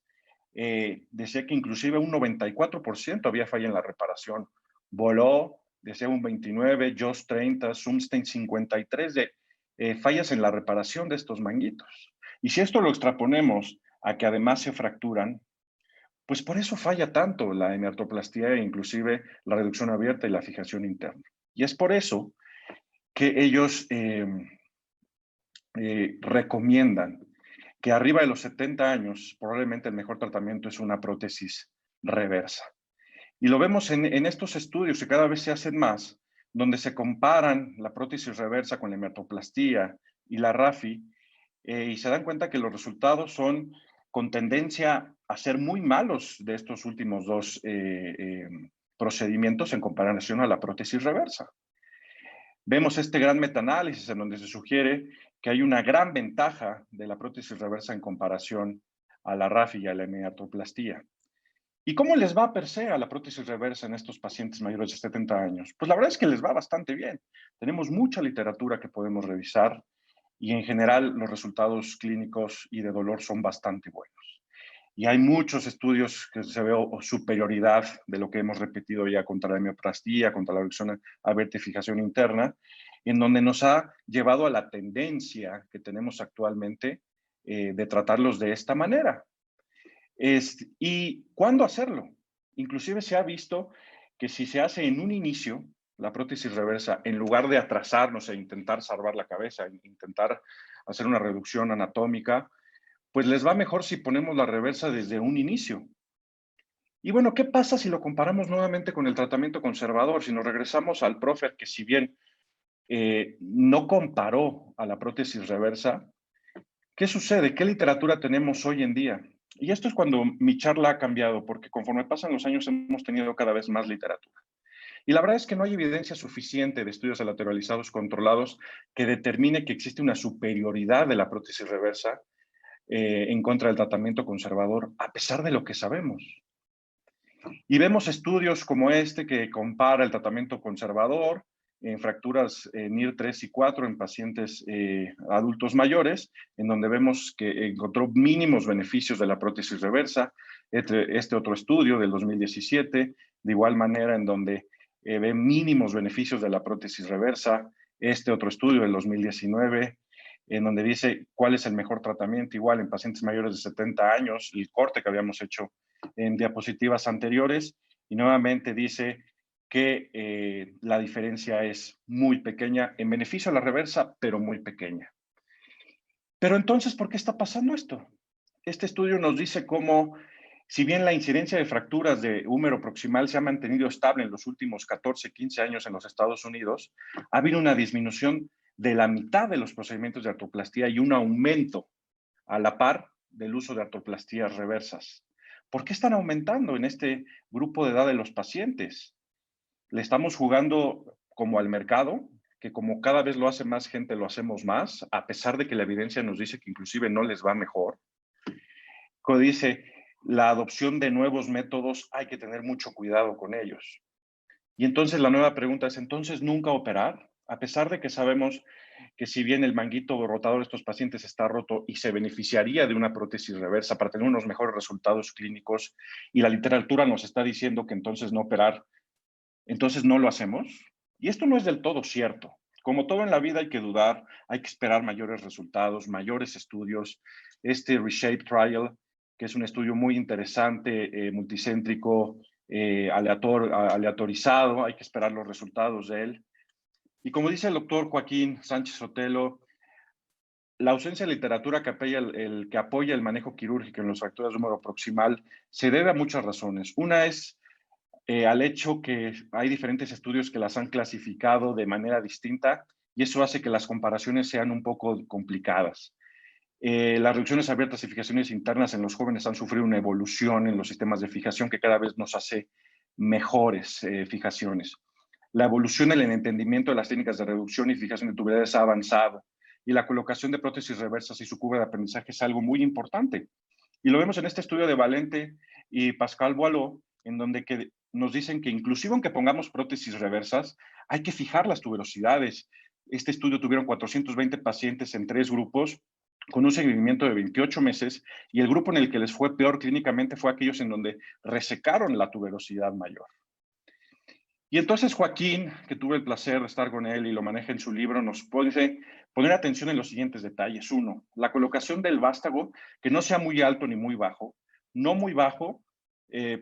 decía que inclusive un 94% había falla en la reparación. Voló, decía un 29%, Jost 30%, Sumstein 53% de fallas en la reparación de estos manguitos. Y si esto lo extraponemos a que además se fracturan, pues por eso falla tanto la hemiartroplastía e inclusive la reducción abierta y la fijación interna. Y es por eso que ellos recomiendan que arriba de los 70 años probablemente el mejor tratamiento es una prótesis reversa. Y lo vemos en estos estudios que cada vez se hacen más, donde se comparan la prótesis reversa con la hemiartroplastía y la RAFI, y se dan cuenta que los resultados son con tendencia a ser muy malos de estos últimos dos procedimientos en comparación a la prótesis reversa. Vemos este gran metaanálisis en donde se sugiere que hay una gran ventaja de la prótesis reversa en comparación a la RAFI y a la hemiartroplastía. ¿Y cómo les va per se a la prótesis reversa en estos pacientes mayores de 70 años? Pues la verdad es que les va bastante bien. Tenemos mucha literatura que podemos revisar y en general los resultados clínicos y de dolor son bastante buenos. Y hay muchos estudios que se ve superioridad de lo que hemos repetido ya contra la hemioplastia, contra la reducción abierta y fijación interna, en donde nos ha llevado a la tendencia que tenemos actualmente de tratarlos de esta manera. ¿Y cuándo hacerlo? Inclusive se ha visto que si se hace en un inicio, la prótesis reversa, en lugar de atrasarnos e intentar salvar la cabeza, intentar hacer una reducción anatómica, pues les va mejor si ponemos la reversa desde un inicio. Y bueno, ¿qué pasa si lo comparamos nuevamente con el tratamiento conservador? Si nos regresamos al PROFER, que si bien no comparó a la prótesis reversa, ¿qué sucede? ¿Qué literatura tenemos hoy en día? Y esto es cuando mi charla ha cambiado, porque conforme pasan los años hemos tenido cada vez más literatura. Y la verdad es que no hay evidencia suficiente de estudios lateralizados controlados que determine que existe una superioridad de la prótesis reversa en contra del tratamiento conservador, a pesar de lo que sabemos. Y vemos estudios como este que compara el tratamiento conservador en fracturas NIR 3 y 4 en pacientes adultos mayores, en donde vemos que encontró mínimos beneficios de la prótesis reversa. Este otro estudio del 2017, de igual manera, en donde ve mínimos beneficios de la prótesis reversa. Este otro estudio del 2019, en donde dice cuál es el mejor tratamiento, igual en pacientes mayores de 70 años, el corte que habíamos hecho en diapositivas anteriores, y nuevamente dice que la diferencia es muy pequeña, en beneficio a la reversa, pero muy pequeña. Pero entonces, ¿por qué está pasando esto? Este estudio nos dice cómo Si bien la incidencia de fracturas de húmero proximal se ha mantenido estable en los últimos 14, 15 años en los Estados Unidos, ha habido una disminución de la mitad de los procedimientos de artroplastía y un aumento a la par del uso de artroplastías reversas. ¿Por qué están aumentando en este grupo de edad de los pacientes? Le estamos jugando como al mercado, que como cada vez lo hace más gente, lo hacemos más, a pesar de que la evidencia nos dice que inclusive no les va mejor. Como dice, la adopción de nuevos métodos hay que tener mucho cuidado con ellos. Y entonces la nueva pregunta es, ¿entonces nunca operar? A pesar de que sabemos que si bien el manguito rotador de estos pacientes está roto y se beneficiaría de una prótesis reversa para tener unos mejores resultados clínicos y la literatura nos está diciendo que entonces no operar, entonces no lo hacemos. Y esto no es del todo cierto. Como todo en la vida hay que dudar, hay que esperar mayores resultados, mayores estudios. Este Reshape Trial, que es un estudio muy interesante, multicéntrico, aleatorizado, hay que esperar los resultados de él. Y como dice el doctor Joaquín Sánchez Sotelo, la ausencia de literatura que apoya el manejo quirúrgico en las fracturas de húmero proximal se debe a muchas razones. Una es al hecho que hay diferentes estudios que las han clasificado de manera distinta y eso hace que las comparaciones sean un poco complicadas. Las reducciones abiertas y fijaciones internas en los jóvenes han sufrido una evolución en los sistemas de fijación que cada vez nos hace mejores fijaciones. La evolución en el entendimiento de las técnicas de reducción y fijación de tuberosidades ha avanzado y la colocación de prótesis reversas y su curva de aprendizaje es algo muy importante. Y lo vemos en este estudio de Valente y Pascal Boileau, en donde nos dicen que inclusive aunque pongamos prótesis reversas, hay que fijar las tuberosidades. Este estudio tuvieron 420 pacientes en 3 grupos con un seguimiento de 28 meses y el grupo en el que les fue peor clínicamente fue aquellos en donde resecaron la tuberosidad mayor. Y entonces Joaquín, que tuve el placer de estar con él y lo maneja en su libro, nos puede poner atención en los siguientes detalles. Uno, la colocación del vástago, que no sea muy alto ni muy bajo. No muy bajo,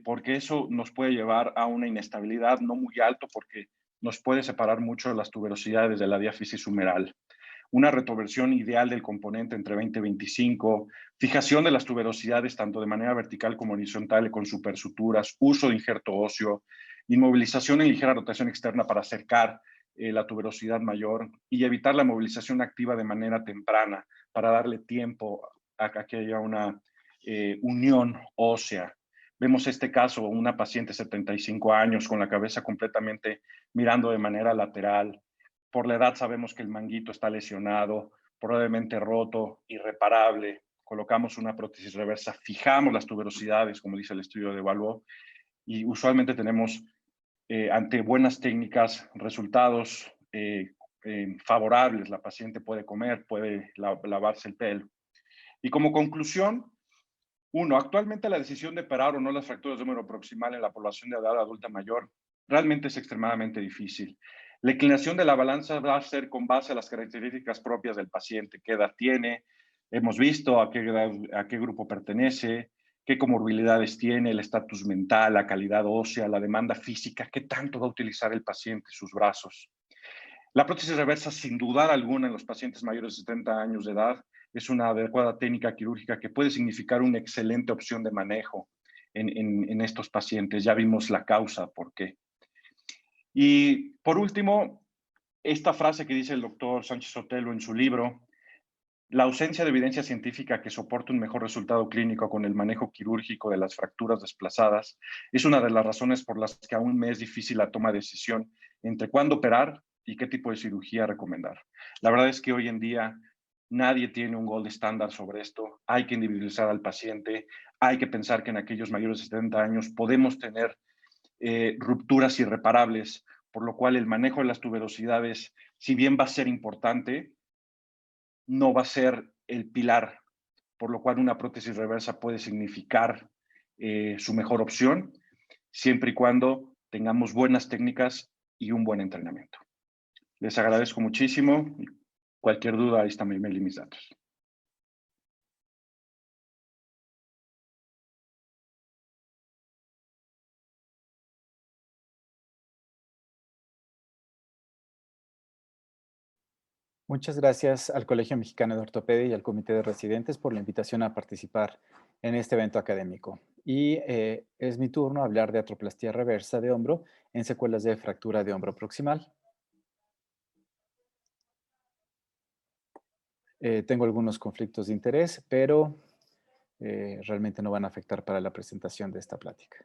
porque eso nos puede llevar a una inestabilidad, no muy alto, porque nos puede separar mucho las tuberosidades de la diáfisis humeral. Una retroversión ideal del componente entre 20 y 25, fijación de las tuberosidades tanto de manera vertical como horizontal con supersuturas, uso de injerto óseo, inmovilización en ligera rotación externa para acercar la tuberosidad mayor y evitar la movilización activa de manera temprana para darle tiempo a que haya una unión ósea. Vemos este caso, una paciente de 75 años con la cabeza completamente mirando de manera lateral. Por la edad sabemos que el manguito está lesionado, probablemente roto, irreparable. Colocamos una prótesis reversa, fijamos las tuberosidades, como dice el estudio de Boileau, y usualmente tenemos ante buenas técnicas resultados favorables. La paciente puede comer, puede lavarse el pelo. Y como conclusión, uno, actualmente la decisión de operar o no las fracturas de húmero proximal en la población de edad adulta mayor realmente es extremadamente difícil. La inclinación de la balanza va a ser con base a las características propias del paciente, qué edad tiene, hemos visto a qué grupo pertenece, qué comorbilidades tiene, el estatus mental, la calidad ósea, la demanda física, qué tanto va a utilizar el paciente sus brazos. La prótesis reversa, sin dudar alguna, en los pacientes mayores de 70 años de edad, es una adecuada técnica quirúrgica que puede significar una excelente opción de manejo en estos pacientes. Ya vimos la causa, por qué. Y por último, esta frase que dice el doctor Sánchez Sotelo en su libro, la ausencia de evidencia científica que soporte un mejor resultado clínico con el manejo quirúrgico de las fracturas desplazadas es una de las razones por las que aún me es difícil la toma de decisión entre cuándo operar y qué tipo de cirugía recomendar. La verdad es que hoy en día nadie tiene un gold estándar sobre esto. Hay que individualizar al paciente, hay que pensar que en aquellos mayores de 70 años podemos tener rupturas irreparables, por lo cual el manejo de las tuberosidades, si bien va a ser importante, no va a ser el pilar, por lo cual una prótesis reversa puede significar su mejor opción, siempre y cuando tengamos buenas técnicas y un buen entrenamiento. Les agradezco muchísimo. Cualquier duda, ahí está mi email y mis datos. Muchas gracias al Colegio Mexicano de Ortopedia y al Comité de Residentes por la invitación a participar en este evento académico. Y es mi turno hablar de artroplastía reversa de hombro en secuelas de fractura de hombro proximal. Tengo algunos conflictos de interés, pero realmente no van a afectar para la presentación de esta plática.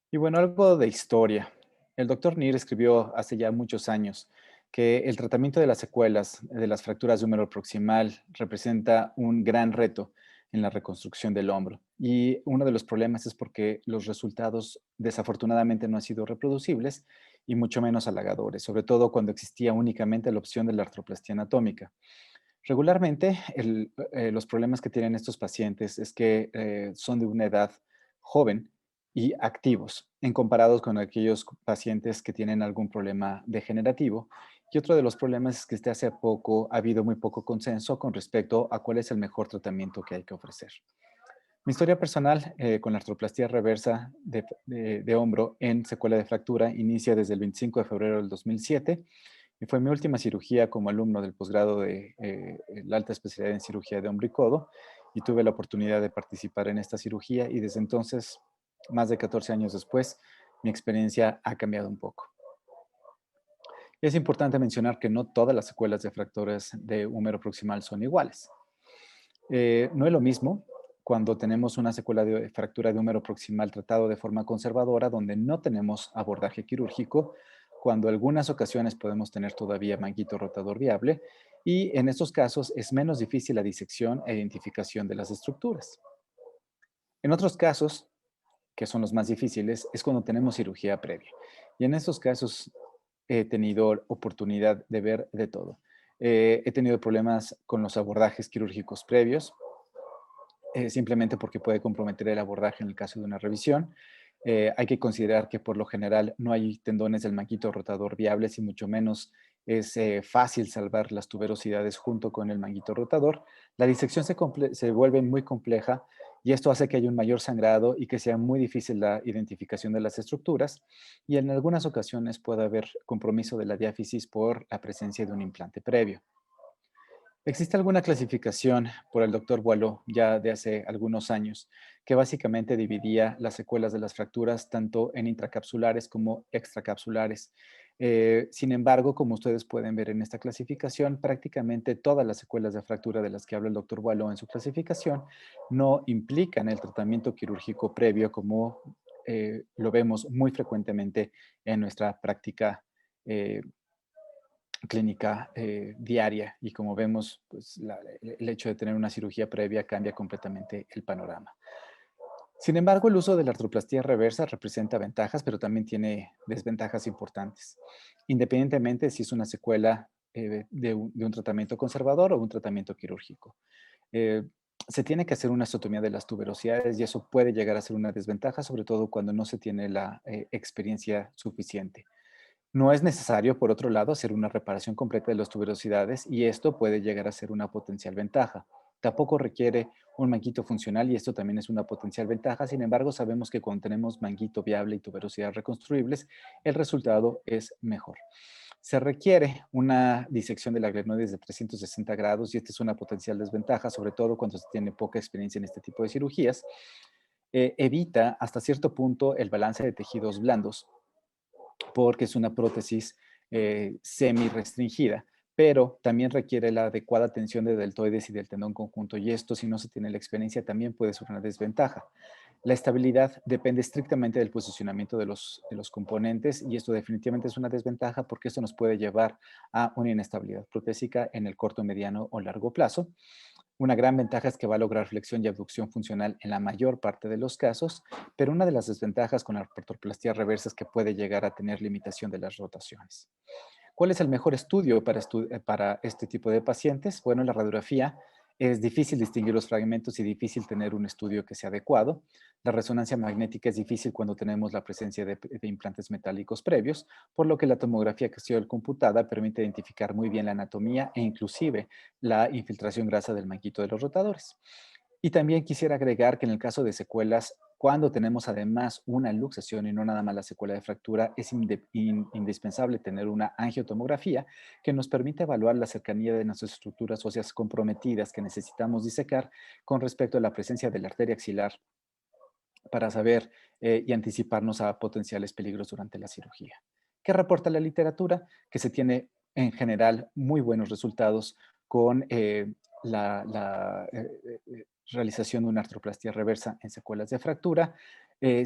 Y bueno, algo de historia. El doctor Neer escribió hace ya muchos años que el tratamiento de las secuelas de las fracturas de húmero proximal representa un gran reto en la reconstrucción del hombro. Y uno de los problemas es porque los resultados desafortunadamente no han sido reproducibles y mucho menos halagadores, sobre todo cuando existía únicamente la opción de la artroplastía anatómica. Regularmente, los problemas que tienen estos pacientes es que son de una edad joven y activos, en comparados con aquellos pacientes que tienen algún problema degenerativo. Y otro de los problemas es que desde hace poco ha habido muy poco consenso con respecto a cuál es el mejor tratamiento que hay que ofrecer. Mi historia personal con la artroplastía reversa de hombro en secuela de fractura inicia desde el 25 de febrero del 2007 y fue mi última cirugía como alumno del posgrado de la alta especialidad en cirugía de hombro y codo y tuve la oportunidad de participar en esta cirugía y desde entonces, más de 14 años después, mi experiencia ha cambiado un poco. Es importante mencionar que no todas las secuelas de fracturas de húmero proximal son iguales. No es lo mismo cuando tenemos una secuela de fractura de húmero proximal tratado de forma conservadora, donde no tenemos abordaje quirúrgico, cuando en algunas ocasiones podemos tener todavía manguito rotador viable, y en estos casos es menos difícil la disección e identificación de las estructuras. En otros casos, que son los más difíciles, es cuando tenemos cirugía previa. Y en estos casos he tenido oportunidad de ver de todo. He tenido problemas con los abordajes quirúrgicos previos, simplemente porque puede comprometer el abordaje en el caso de una revisión. Hay que considerar que por lo general no hay tendones del manguito rotador viables y mucho menos es fácil salvar las tuberosidades junto con el manguito rotador. La disección se vuelve muy compleja y esto hace que haya un mayor sangrado y que sea muy difícil la identificación de las estructuras y en algunas ocasiones puede haber compromiso de la diáfisis por la presencia de un implante previo. Existe alguna clasificación por el doctor Boileau ya de hace algunos años que básicamente dividía las secuelas de las fracturas tanto en intracapsulares como extracapsulares. Sin embargo, como ustedes pueden ver en esta clasificación, prácticamente todas las secuelas de fractura de las que habla el doctor Boileau en su clasificación no implican el tratamiento quirúrgico previo como lo vemos muy frecuentemente en nuestra práctica clínica diaria y como vemos, pues el hecho de tener una cirugía previa cambia completamente el panorama. Sin embargo, el uso de la artroplastía reversa representa ventajas, pero también tiene desventajas importantes, independientemente si es una secuela de un tratamiento conservador o un tratamiento quirúrgico. Eh, Se tiene que hacer una osteotomía de las tuberosidades y eso puede llegar a ser una desventaja, sobre todo cuando no se tiene la experiencia suficiente. No es necesario, por otro lado, hacer una reparación completa de las tuberosidades y esto puede llegar a ser una potencial ventaja. Tampoco requiere un manguito funcional y esto también es una potencial ventaja. Sin embargo, sabemos que cuando tenemos manguito viable y tuberosidades reconstruibles, el resultado es mejor. Se requiere una disección de la glenoides de 360 grados y esta es una potencial desventaja, sobre todo cuando se tiene poca experiencia en este tipo de cirugías. Evita hasta cierto punto el balance de tejidos blandos porque es una prótesis semi-restringida, pero también requiere la adecuada tensión de deltoides y del tendón conjunto, y esto, si no se tiene la experiencia, también puede ser una desventaja. La estabilidad depende estrictamente del posicionamiento de los componentes, y esto definitivamente es una desventaja porque esto nos puede llevar a una inestabilidad protésica en el corto, mediano o largo plazo. Una gran ventaja es que va a lograr flexión y abducción funcional en la mayor parte de los casos, pero una de las desventajas con la artroplastía reversa es que puede llegar a tener limitación de las rotaciones. ¿Cuál es el mejor estudio para este tipo de pacientes? Bueno, la radiografía es difícil distinguir los fragmentos y difícil tener un estudio que sea adecuado. La resonancia magnética es difícil cuando tenemos la presencia de implantes metálicos previos, por lo que la tomografía axial computada permite identificar muy bien la anatomía e inclusive la infiltración grasa del manguito de los rotadores. Y también quisiera agregar que en el caso de secuelas Cuando tenemos además una luxación y no nada más la secuela de fractura, es indispensable tener una angiotomografía que nos permite evaluar la cercanía de nuestras estructuras óseas comprometidas que necesitamos disecar con respecto a la presencia de la arteria axilar para saber y anticiparnos a potenciales peligros durante la cirugía. ¿Qué reporta la literatura? Que se tiene en general muy buenos resultados con la realización de una artroplastia reversa en secuelas de fractura.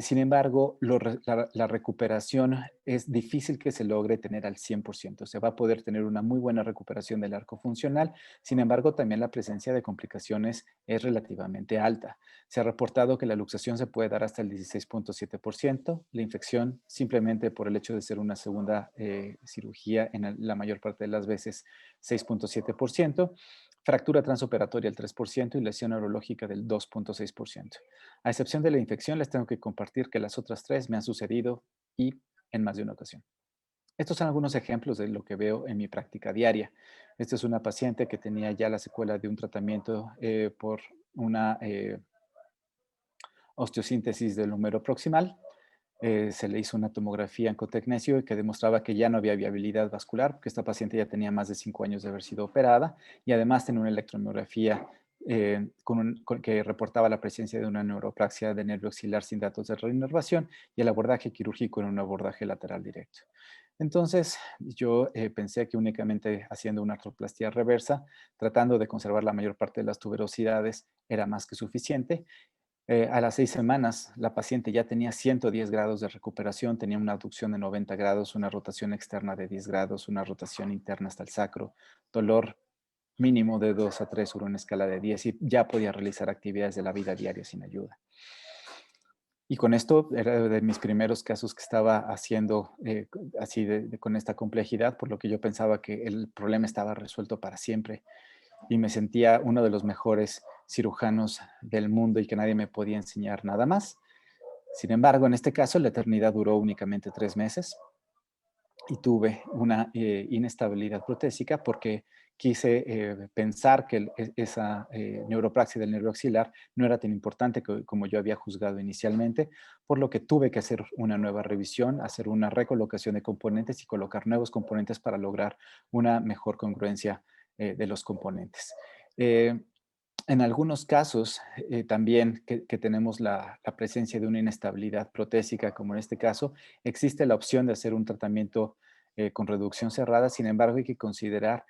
Sin embargo, la recuperación es difícil que se logre tener al 100%. Se va a poder tener una muy buena recuperación del arco funcional. Sin embargo, también la presencia de complicaciones es relativamente alta. Se ha reportado que la luxación se puede dar hasta el 16.7%. La infección, simplemente por el hecho de ser una segunda cirugía, en la mayor parte de las veces 6.7%. Fractura transoperatoria el 3% y lesión neurológica del 2.6%. A excepción de la infección, les tengo que compartir que las otras 3 me han sucedido y en más de una ocasión. Estos son algunos ejemplos de lo que veo en mi práctica diaria. Esta es una paciente que tenía ya la secuela de un tratamiento por una osteosíntesis del húmero proximal. Se le hizo una tomografía en cotecnesio y que demostraba que ya no había viabilidad vascular, porque esta paciente ya tenía más de 5 años de haber sido operada y además tenía una electromiografía que reportaba la presencia de una neuropraxia de nervio axilar sin datos de reinervación y el abordaje quirúrgico era un abordaje lateral directo. Entonces, yo pensé que únicamente haciendo una artroplastia reversa, tratando de conservar la mayor parte de las tuberosidades, era más que suficiente. A las 6 semanas, la paciente ya tenía 110 grados de recuperación, tenía una abducción de 90 grados, una rotación externa de 10 grados, una rotación interna hasta el sacro, dolor mínimo de 2 a 3 sobre una escala de 10 y ya podía realizar actividades de la vida diaria sin ayuda. Y con esto era de mis primeros casos que estaba haciendo así con esta complejidad, por lo que yo pensaba que el problema estaba resuelto para siempre y me sentía uno de los mejores cirujanos del mundo y que nadie me podía enseñar nada más. Sin embargo, en este caso, la eternidad duró únicamente 3 meses y tuve una inestabilidad protésica porque quise pensar que esa neuropraxia del nervio axilar no era tan importante como yo había juzgado inicialmente, por lo que tuve que hacer una nueva revisión, hacer una recolocación de componentes y colocar nuevos componentes para lograr una mejor congruencia de los componentes. En algunos casos, también que tenemos la presencia de una inestabilidad protésica, como en este caso, existe la opción de hacer un tratamiento con reducción cerrada. Sin embargo, hay que considerar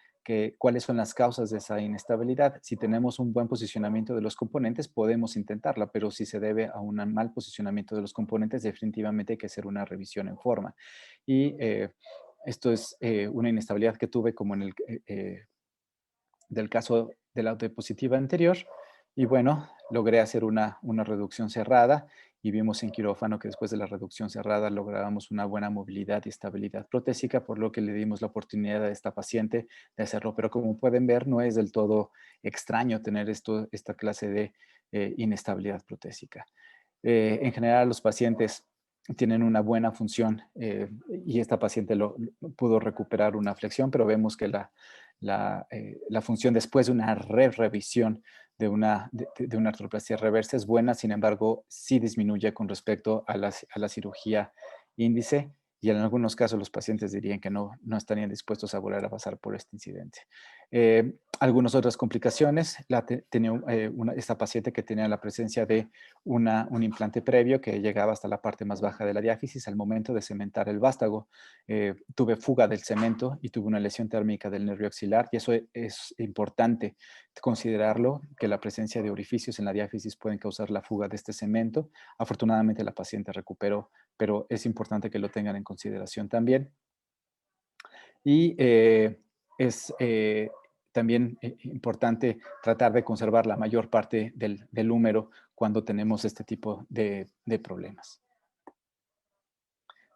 cuáles son las causas de esa inestabilidad. Si tenemos un buen posicionamiento de los componentes, podemos intentarla, pero si se debe a un mal posicionamiento de los componentes, definitivamente hay que hacer una revisión en forma. Y esto es una inestabilidad que tuve como en el del caso de la autodiapositiva anterior. Y bueno, logré hacer una reducción cerrada y vimos en quirófano que después de la reducción cerrada lográbamos una buena movilidad y estabilidad protésica, por lo que le dimos la oportunidad a esta paciente de hacerlo. Pero como pueden ver, no es del todo extraño tener esta clase de inestabilidad protésica. En general, los pacientes tienen una buena función y esta paciente pudo recuperar una flexión, pero vemos que la función después de una revisión de una artroplastia reversa es buena, sin embargo, sí disminuye con respecto a la cirugía índice y en algunos casos los pacientes dirían que no estarían dispuestos a volver a pasar por este incidente. Algunas otras complicaciones, tenía esta paciente que tenía la presencia de un implante previo que llegaba hasta la parte más baja de la diáfisis. Al momento de cementar el vástago, tuve fuga del cemento y tuve una lesión térmica del nervio axilar y eso es importante considerarlo, que la presencia de orificios en la diáfisis pueden causar la fuga de este cemento. Afortunadamente la paciente recuperó, pero es importante que lo tengan en consideración también. Y es también importante tratar de conservar la mayor parte del húmero cuando tenemos este tipo de problemas.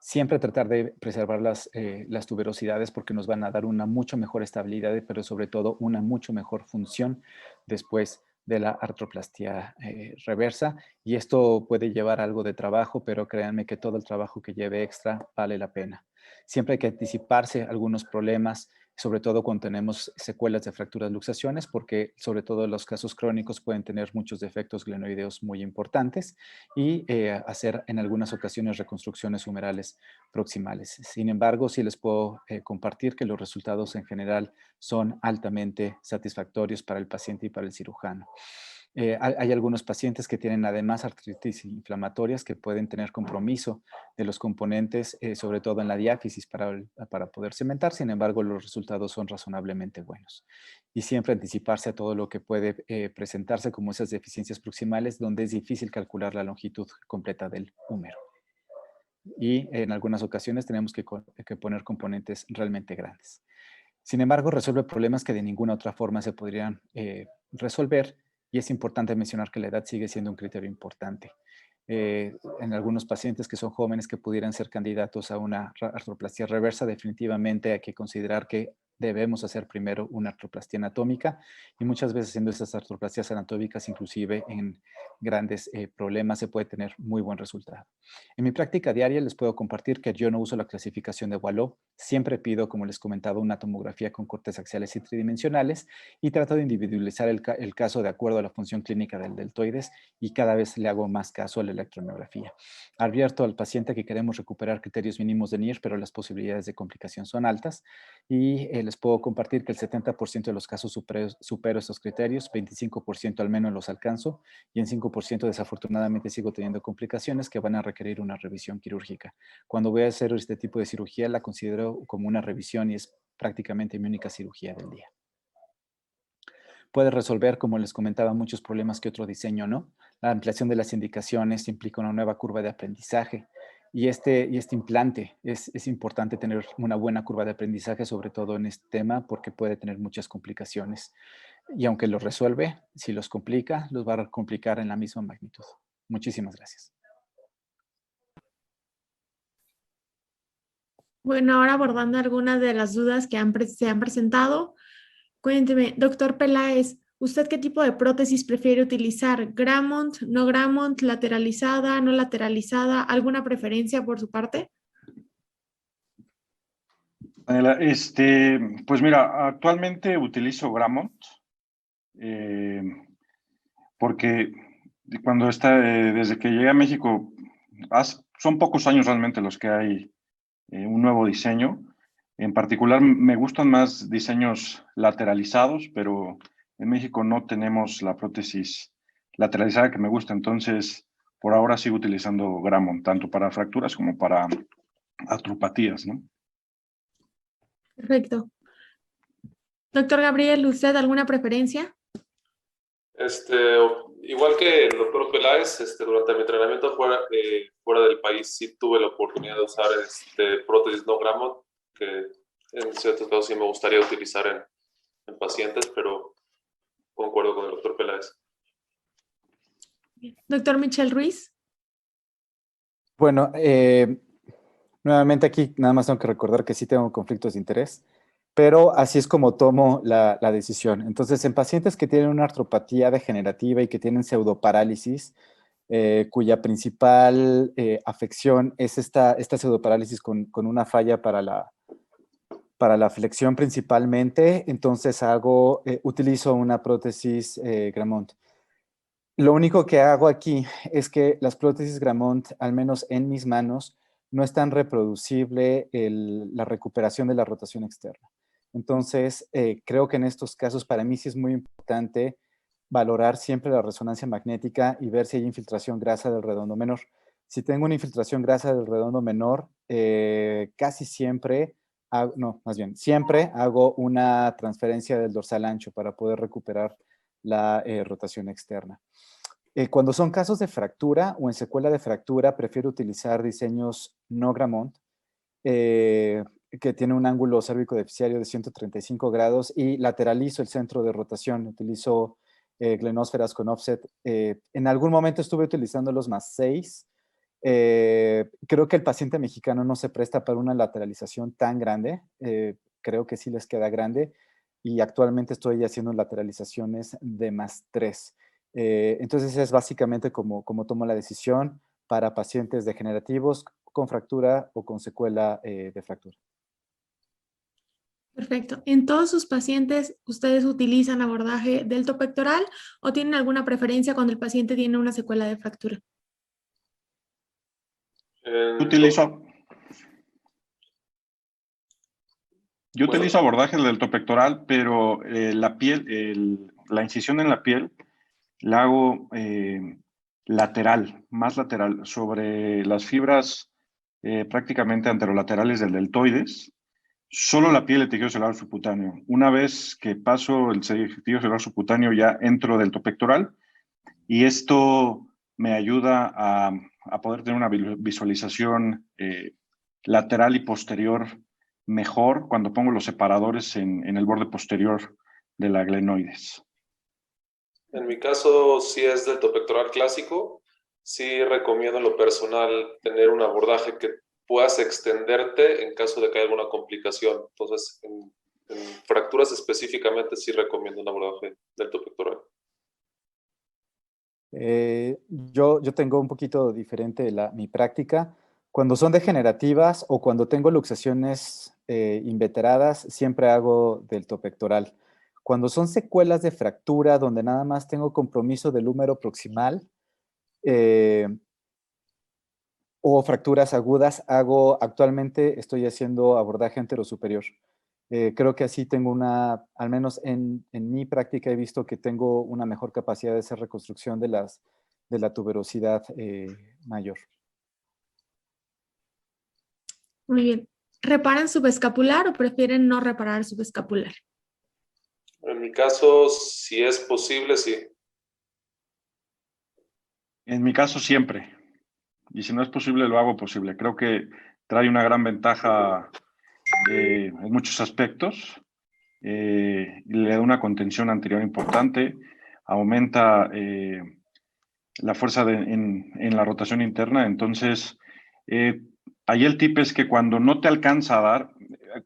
Siempre tratar de preservar las tuberosidades porque nos van a dar una mucho mejor estabilidad, pero sobre todo una mucho mejor función después de la artroplastia reversa. Y esto puede llevar algo de trabajo, pero créanme que todo el trabajo que lleve extra vale la pena. Siempre hay que anticiparse a algunos problemas, sobre todo cuando tenemos secuelas de fracturas luxaciones, porque sobre todo los casos crónicos pueden tener muchos defectos glenoideos muy importantes y hacer en algunas ocasiones reconstrucciones humerales proximales. Sin embargo, sí les puedo compartir que los resultados en general son altamente satisfactorios para el paciente y para el cirujano. Hay algunos pacientes que tienen además artritis inflamatorias que pueden tener compromiso de los componentes, sobre todo en la diáfisis para poder cementar. Sin embargo, los resultados son razonablemente buenos. Y siempre anticiparse a todo lo que puede presentarse como esas deficiencias proximales donde es difícil calcular la longitud completa del húmero. Y en algunas ocasiones tenemos que poner componentes realmente grandes. Sin embargo, resuelve problemas que de ninguna otra forma se podrían resolver, y es importante mencionar que la edad sigue siendo un criterio importante. En algunos pacientes que son jóvenes que pudieran ser candidatos a una artroplastía reversa, definitivamente hay que considerar que debemos hacer primero una artroplastía anatómica, y muchas veces haciendo esas artroplastías anatómicas, inclusive en grandes problemas, se puede tener muy buen resultado. En mi práctica diaria les puedo compartir que yo no uso la clasificación de Boileau. Siempre pido, como les comentaba, una tomografía con cortes axiales y tridimensionales, y trato de individualizar el caso de acuerdo a la función clínica del deltoides, y cada vez le hago más caso a la electromiografía. Advierto al paciente que queremos recuperar criterios mínimos de NIR, pero las posibilidades de complicación son altas, y les puedo compartir que el 70% de los casos supero estos criterios, 25% al menos los alcanzo, y en 5% desafortunadamente sigo teniendo complicaciones que van a requerir una revisión quirúrgica. Cuando voy a hacer este tipo de cirugía, la considero como una revisión y es prácticamente mi única cirugía del día. Puede resolver, como les comentaba, muchos problemas que otro diseño no. La ampliación de las indicaciones implica una nueva curva de aprendizaje, y este implante es importante tener una buena curva de aprendizaje, sobre todo en este tema, porque puede tener muchas complicaciones. Y aunque los resuelve, si los complica, los va a complicar en la misma magnitud. Muchísimas gracias. Bueno, ahora abordando algunas de las dudas que se han presentado, cuénteme, doctor Peláez, ¿usted qué tipo de prótesis prefiere utilizar? ¿Gramont, no Gramont, lateralizada, no lateralizada? ¿Alguna preferencia por su parte? Daniela, pues mira, actualmente utilizo Gramont porque desde que llegué a México, son pocos años realmente los que hay un nuevo diseño. En particular, me gustan más diseños lateralizados, pero en México no tenemos la prótesis lateralizada que me gusta. Entonces, por ahora sigo utilizando Gramont, tanto para fracturas como para artropatías, ¿no? Perfecto. Doctor Gabriel, ¿usted alguna preferencia? Igual que el doctor Peláez, durante mi entrenamiento fuera del país sí tuve la oportunidad de usar prótesis no Gramont, que en ciertos casos sí me gustaría utilizar en pacientes, pero concuerdo con el doctor Peláez. Doctor Michel Ruiz. Bueno, nuevamente aquí nada más tengo que recordar que sí tengo conflictos de interés, pero así es como tomo la decisión. Entonces, en pacientes que tienen una artropatía degenerativa y que tienen pseudoparálisis, cuya principal afección es esta pseudoparálisis con una falla para la flexión principalmente, entonces utilizo una prótesis Gramont. Lo único que hago aquí es que las prótesis Gramont, al menos en mis manos, no es tan reproducible la recuperación de la rotación externa. Entonces, creo que en estos casos para mí sí es muy importante valorar siempre la resonancia magnética y ver si hay infiltración grasa del redondo menor. Si tengo una infiltración grasa del redondo menor, casi siempre, siempre hago una transferencia del dorsal ancho para poder recuperar la rotación externa. Cuando son casos de fractura o en secuela de fractura, prefiero utilizar diseños no Gramont, que tiene un ángulo cérvico-deficiario de 135 grados y lateralizo el centro de rotación. Utilizo glenósferas con offset. En algún momento estuve utilizando los +6. Creo que el paciente mexicano no se presta para una lateralización tan grande. Creo que sí les queda grande. Y actualmente estoy haciendo lateralizaciones de +3. Entonces es básicamente como tomo la decisión para pacientes degenerativos con fractura o con secuela de fractura. Perfecto. ¿En todos sus pacientes ustedes utilizan abordaje deltopectoral o tienen alguna preferencia cuando el paciente tiene una secuela de fractura? Yo utilizo abordaje del deltopectoral, pero la incisión en la piel la hago lateral, más lateral, sobre las fibras prácticamente anterolaterales del deltoides, solo la piel de tejido celular subcutáneo. Una vez que paso el tejido celular subcutáneo ya entro deltopectoral y esto me ayuda a poder tener una visualización lateral y posterior mejor cuando pongo los separadores en el borde posterior de la glenoides. En mi caso, si es deltopectoral clásico, sí recomiendo en lo personal tener un abordaje que puedas extenderte en caso de que haya alguna complicación. Entonces, en fracturas específicamente sí recomiendo un abordaje deltopectoral. Yo tengo un poquito diferente mi práctica. Cuando son degenerativas o cuando tengo luxaciones inveteradas, siempre hago deltopectoral. Cuando son secuelas de fractura, donde nada más tengo compromiso del húmero proximal o fracturas agudas, actualmente estoy haciendo abordaje anterosuperior. Creo que así tengo al menos en mi práctica he visto que tengo una mejor capacidad de hacer reconstrucción de la tuberosidad mayor. Muy bien. ¿Reparan subescapular o prefieren no reparar subescapular? En mi caso, si es posible, sí. En mi caso siempre. Y si no es posible, lo hago posible. Creo que trae una gran ventaja en muchos aspectos. Le da una contención anterior importante, aumenta la fuerza en la rotación interna. Entonces, ahí el tip es que cuando no te alcanza a dar,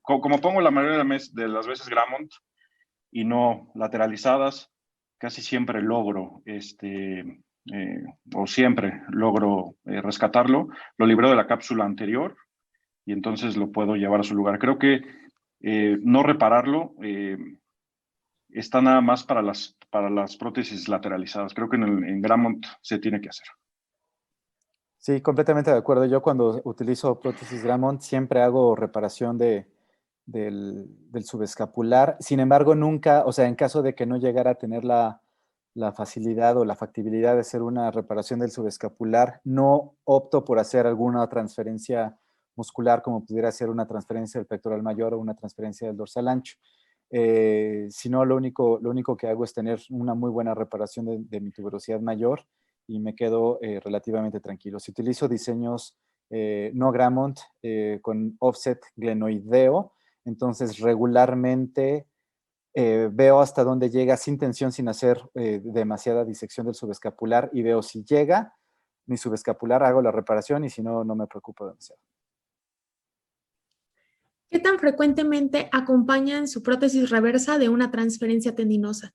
como pongo la mayoría de las veces Grammont y no lateralizadas, casi siempre logro o siempre logro rescatarlo, lo libero de la cápsula anterior y entonces lo puedo llevar a su lugar. Creo que no repararlo está nada más para las prótesis lateralizadas. Creo que en Grammont se tiene que hacer. Sí, completamente de acuerdo. Yo cuando utilizo prótesis Grammont siempre hago reparación del subescapular. Sin embargo, nunca, o sea, en caso de que no llegara a tener la facilidad o la factibilidad de hacer una reparación del subescapular, no opto por hacer alguna transferencia muscular como pudiera ser una transferencia del pectoral mayor o una transferencia del dorsal ancho. Sino lo único que hago es tener una muy buena reparación de mi tuberosidad mayor y me quedo relativamente tranquilo. Si utilizo diseños no Grammont con offset glenoideo, entonces regularmente veo hasta dónde llega sin tensión, sin hacer demasiada disección del subescapular y veo si llega mi subescapular, hago la reparación y si no, no me preocupo demasiado. ¿Qué tan frecuentemente acompañan su prótesis reversa de una transferencia tendinosa?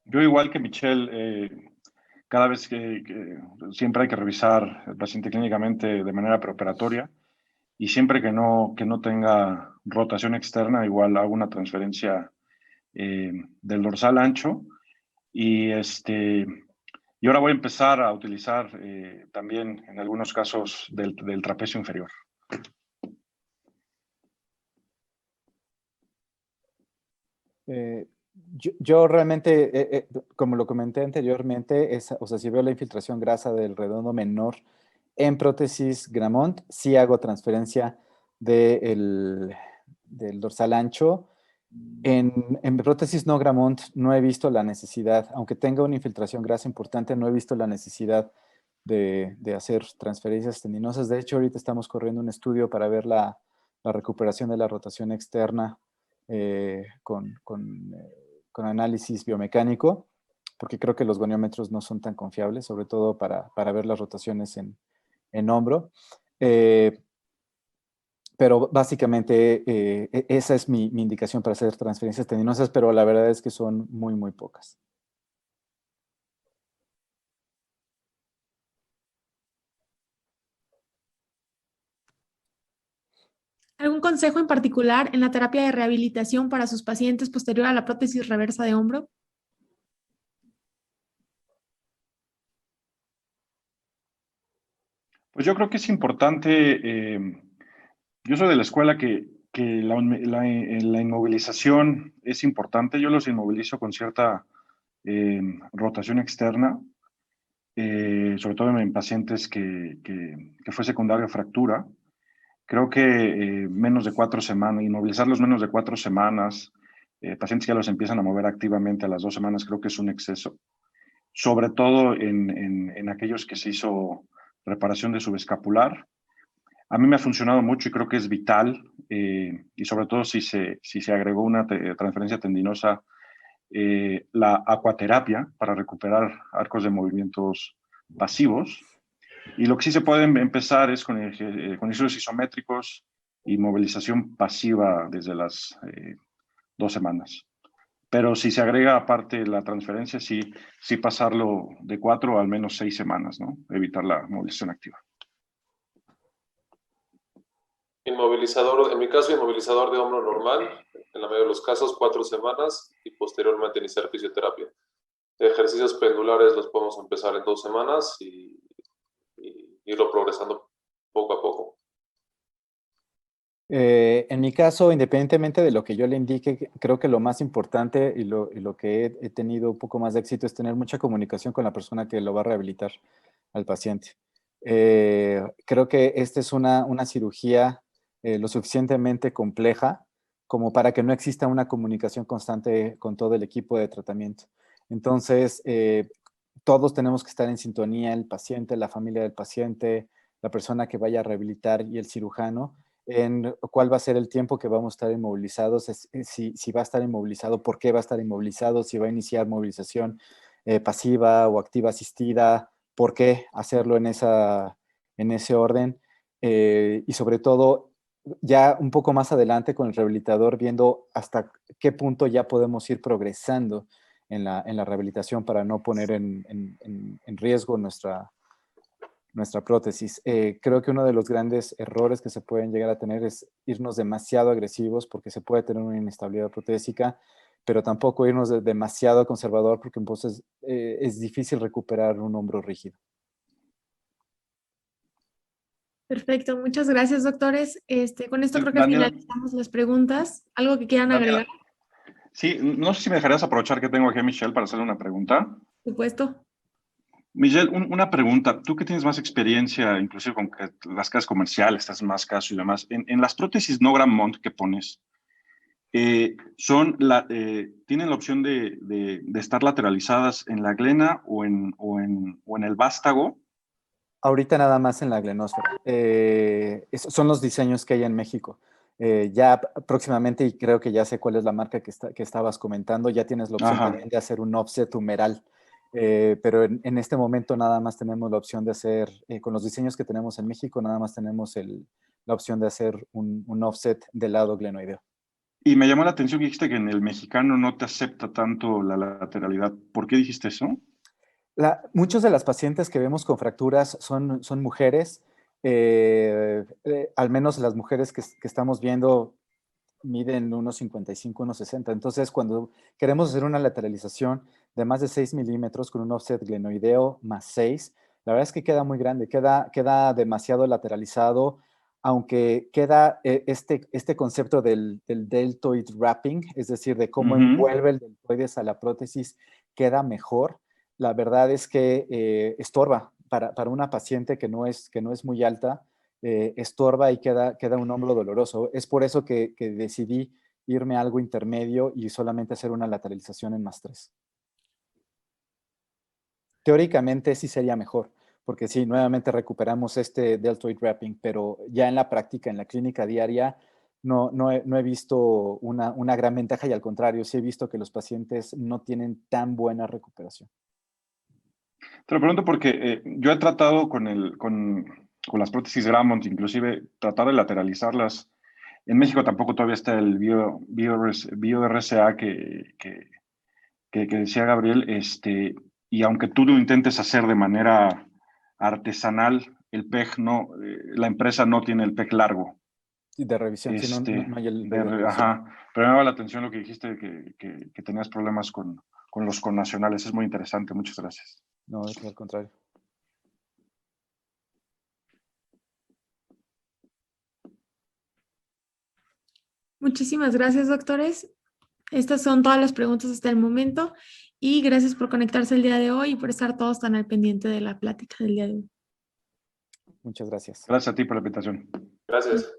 Yo igual que Michelle, cada vez que siempre hay que revisar el paciente clínicamente de manera preoperatoria y siempre que no tenga rotación externa, igual hago una transferencia del dorsal ancho y ahora voy a empezar a utilizar también en algunos casos del trapecio inferior. Yo realmente, como lo comenté anteriormente, o sea, si veo la infiltración grasa del redondo menor en prótesis Grammont, sí hago transferencia del dorsal ancho. En prótesis no Grammont no he visto la necesidad, aunque tenga una infiltración grasa importante, no he visto la necesidad de hacer transferencias tendinosas. De hecho, ahorita estamos corriendo un estudio para ver la recuperación de la rotación externa con análisis biomecánico, porque creo que los goniómetros no son tan confiables, sobre todo para ver las rotaciones en hombro. Pero básicamente esa es mi indicación para hacer transferencias tendinosas, pero la verdad es que son muy, muy pocas. ¿Algún consejo en particular en la terapia de rehabilitación para sus pacientes posterior a la prótesis reversa de hombro? Pues yo creo que es importante, yo soy de la escuela que la inmovilización es importante. Yo los inmovilizo con cierta rotación externa, sobre todo en pacientes que fue secundaria fractura. Creo que menos de 4 semanas, inmovilizarlos menos de 4 semanas, pacientes que ya los empiezan a mover activamente a las 2 semanas, creo que es un exceso. Sobre todo en aquellos que se hizo reparación de subescapular. A mí me ha funcionado mucho y creo que es vital, y sobre todo si se agregó una transferencia tendinosa, la aquaterapia para recuperar arcos de movimientos pasivos. Y lo que sí se puede empezar es con ejercicios isométricos y movilización pasiva desde las 2 semanas. Pero si se agrega aparte la transferencia, sí pasarlo de 4 a al menos 6 semanas, ¿no? Evitar la movilización activa. Inmovilizador, en mi caso, inmovilizador de hombro normal, en la mayoría de los casos 4 semanas y posteriormente iniciar fisioterapia. Ejercicios pendulares los podemos empezar en 2 semanas y irlo progresando poco a poco. En mi caso, independientemente de lo que yo le indique, creo que lo más importante y lo que he tenido un poco más de éxito es tener mucha comunicación con la persona que lo va a rehabilitar al paciente. Creo que esta es una cirugía lo suficientemente compleja como para que no exista una comunicación constante con todo el equipo de tratamiento. Entonces, todos tenemos que estar en sintonía, el paciente, la familia del paciente, la persona que vaya a rehabilitar y el cirujano, en cuál va a ser el tiempo que vamos a estar inmovilizados, si va a estar inmovilizado, por qué va a estar inmovilizado, si va a iniciar movilización pasiva o activa asistida, por qué hacerlo en ese orden. Y sobre todo, ya un poco más adelante con el rehabilitador, viendo hasta qué punto ya podemos ir progresando en la rehabilitación para no poner en riesgo nuestra prótesis. Creo que uno de los grandes errores que se pueden llegar a tener es irnos demasiado agresivos porque se puede tener una inestabilidad protésica, pero tampoco irnos demasiado conservador porque entonces es difícil recuperar un hombro rígido. Perfecto, muchas gracias, doctores. Con esto creo que Daniela, finalizamos las preguntas. ¿Algo que quieran Daniela, agregar? sí, no sé si me dejarías aprovechar que tengo aquí a Michelle para hacerle una pregunta. Por supuesto. Michelle, una pregunta. Tú que tienes más experiencia, inclusive con las casas comerciales, estás en más caso y demás, en las prótesis no Grand Mont que pones, ¿tienen la opción de estar lateralizadas en la glena o en el vástago? Ahorita nada más en la glenosfera. Son los diseños que hay en México. Ya próximamente, y creo que ya sé cuál es la marca que estabas comentando, ya tienes la opción también de hacer un offset humeral. Pero en este momento nada más tenemos la opción de hacer, con los diseños que tenemos en México, nada más tenemos la opción de hacer un offset del lado glenoideo. Y me llamó la atención que dijiste que en el mexicano no te acepta tanto la lateralidad. ¿Por qué dijiste eso? Muchos de las pacientes que vemos con fracturas son mujeres, al menos las mujeres que estamos viendo miden unos 55, unos 60. Entonces, cuando queremos hacer una lateralización de más de 6 milímetros con un offset glenoideo más 6, la verdad es que queda muy grande, queda demasiado lateralizado, aunque queda este concepto del deltoid wrapping, es decir, de cómo envuelve el deltoides a la prótesis, queda mejor. La verdad es que estorba para una paciente que no es muy alta, estorba y queda un hombro doloroso. Es por eso que decidí irme a algo intermedio y solamente hacer una lateralización en +3. Teóricamente sí sería mejor, porque sí, nuevamente recuperamos este deltoid wrapping, pero ya en la práctica, en la clínica diaria, no he visto una gran ventaja y al contrario, sí he visto que los pacientes no tienen tan buena recuperación. Te lo pregunto porque yo he tratado con las prótesis Grand Mont, inclusive tratar de lateralizarlas. En México tampoco todavía está el BioRCA que decía Gabriel, y aunque tú lo intentes hacer de manera artesanal, el PEG no, la empresa no tiene el PEG largo. De revisión, si no hay el de revisión. Ajá, pero me llama la atención lo que dijiste, que tenías problemas con los connacionales. Es muy interesante, muchas gracias. No, es al contrario. Muchísimas gracias, doctores. Estas son todas las preguntas hasta el momento y gracias por conectarse el día de hoy y por estar todos tan al pendiente de la plática del día de hoy. Muchas gracias. Gracias a ti por la invitación. Gracias.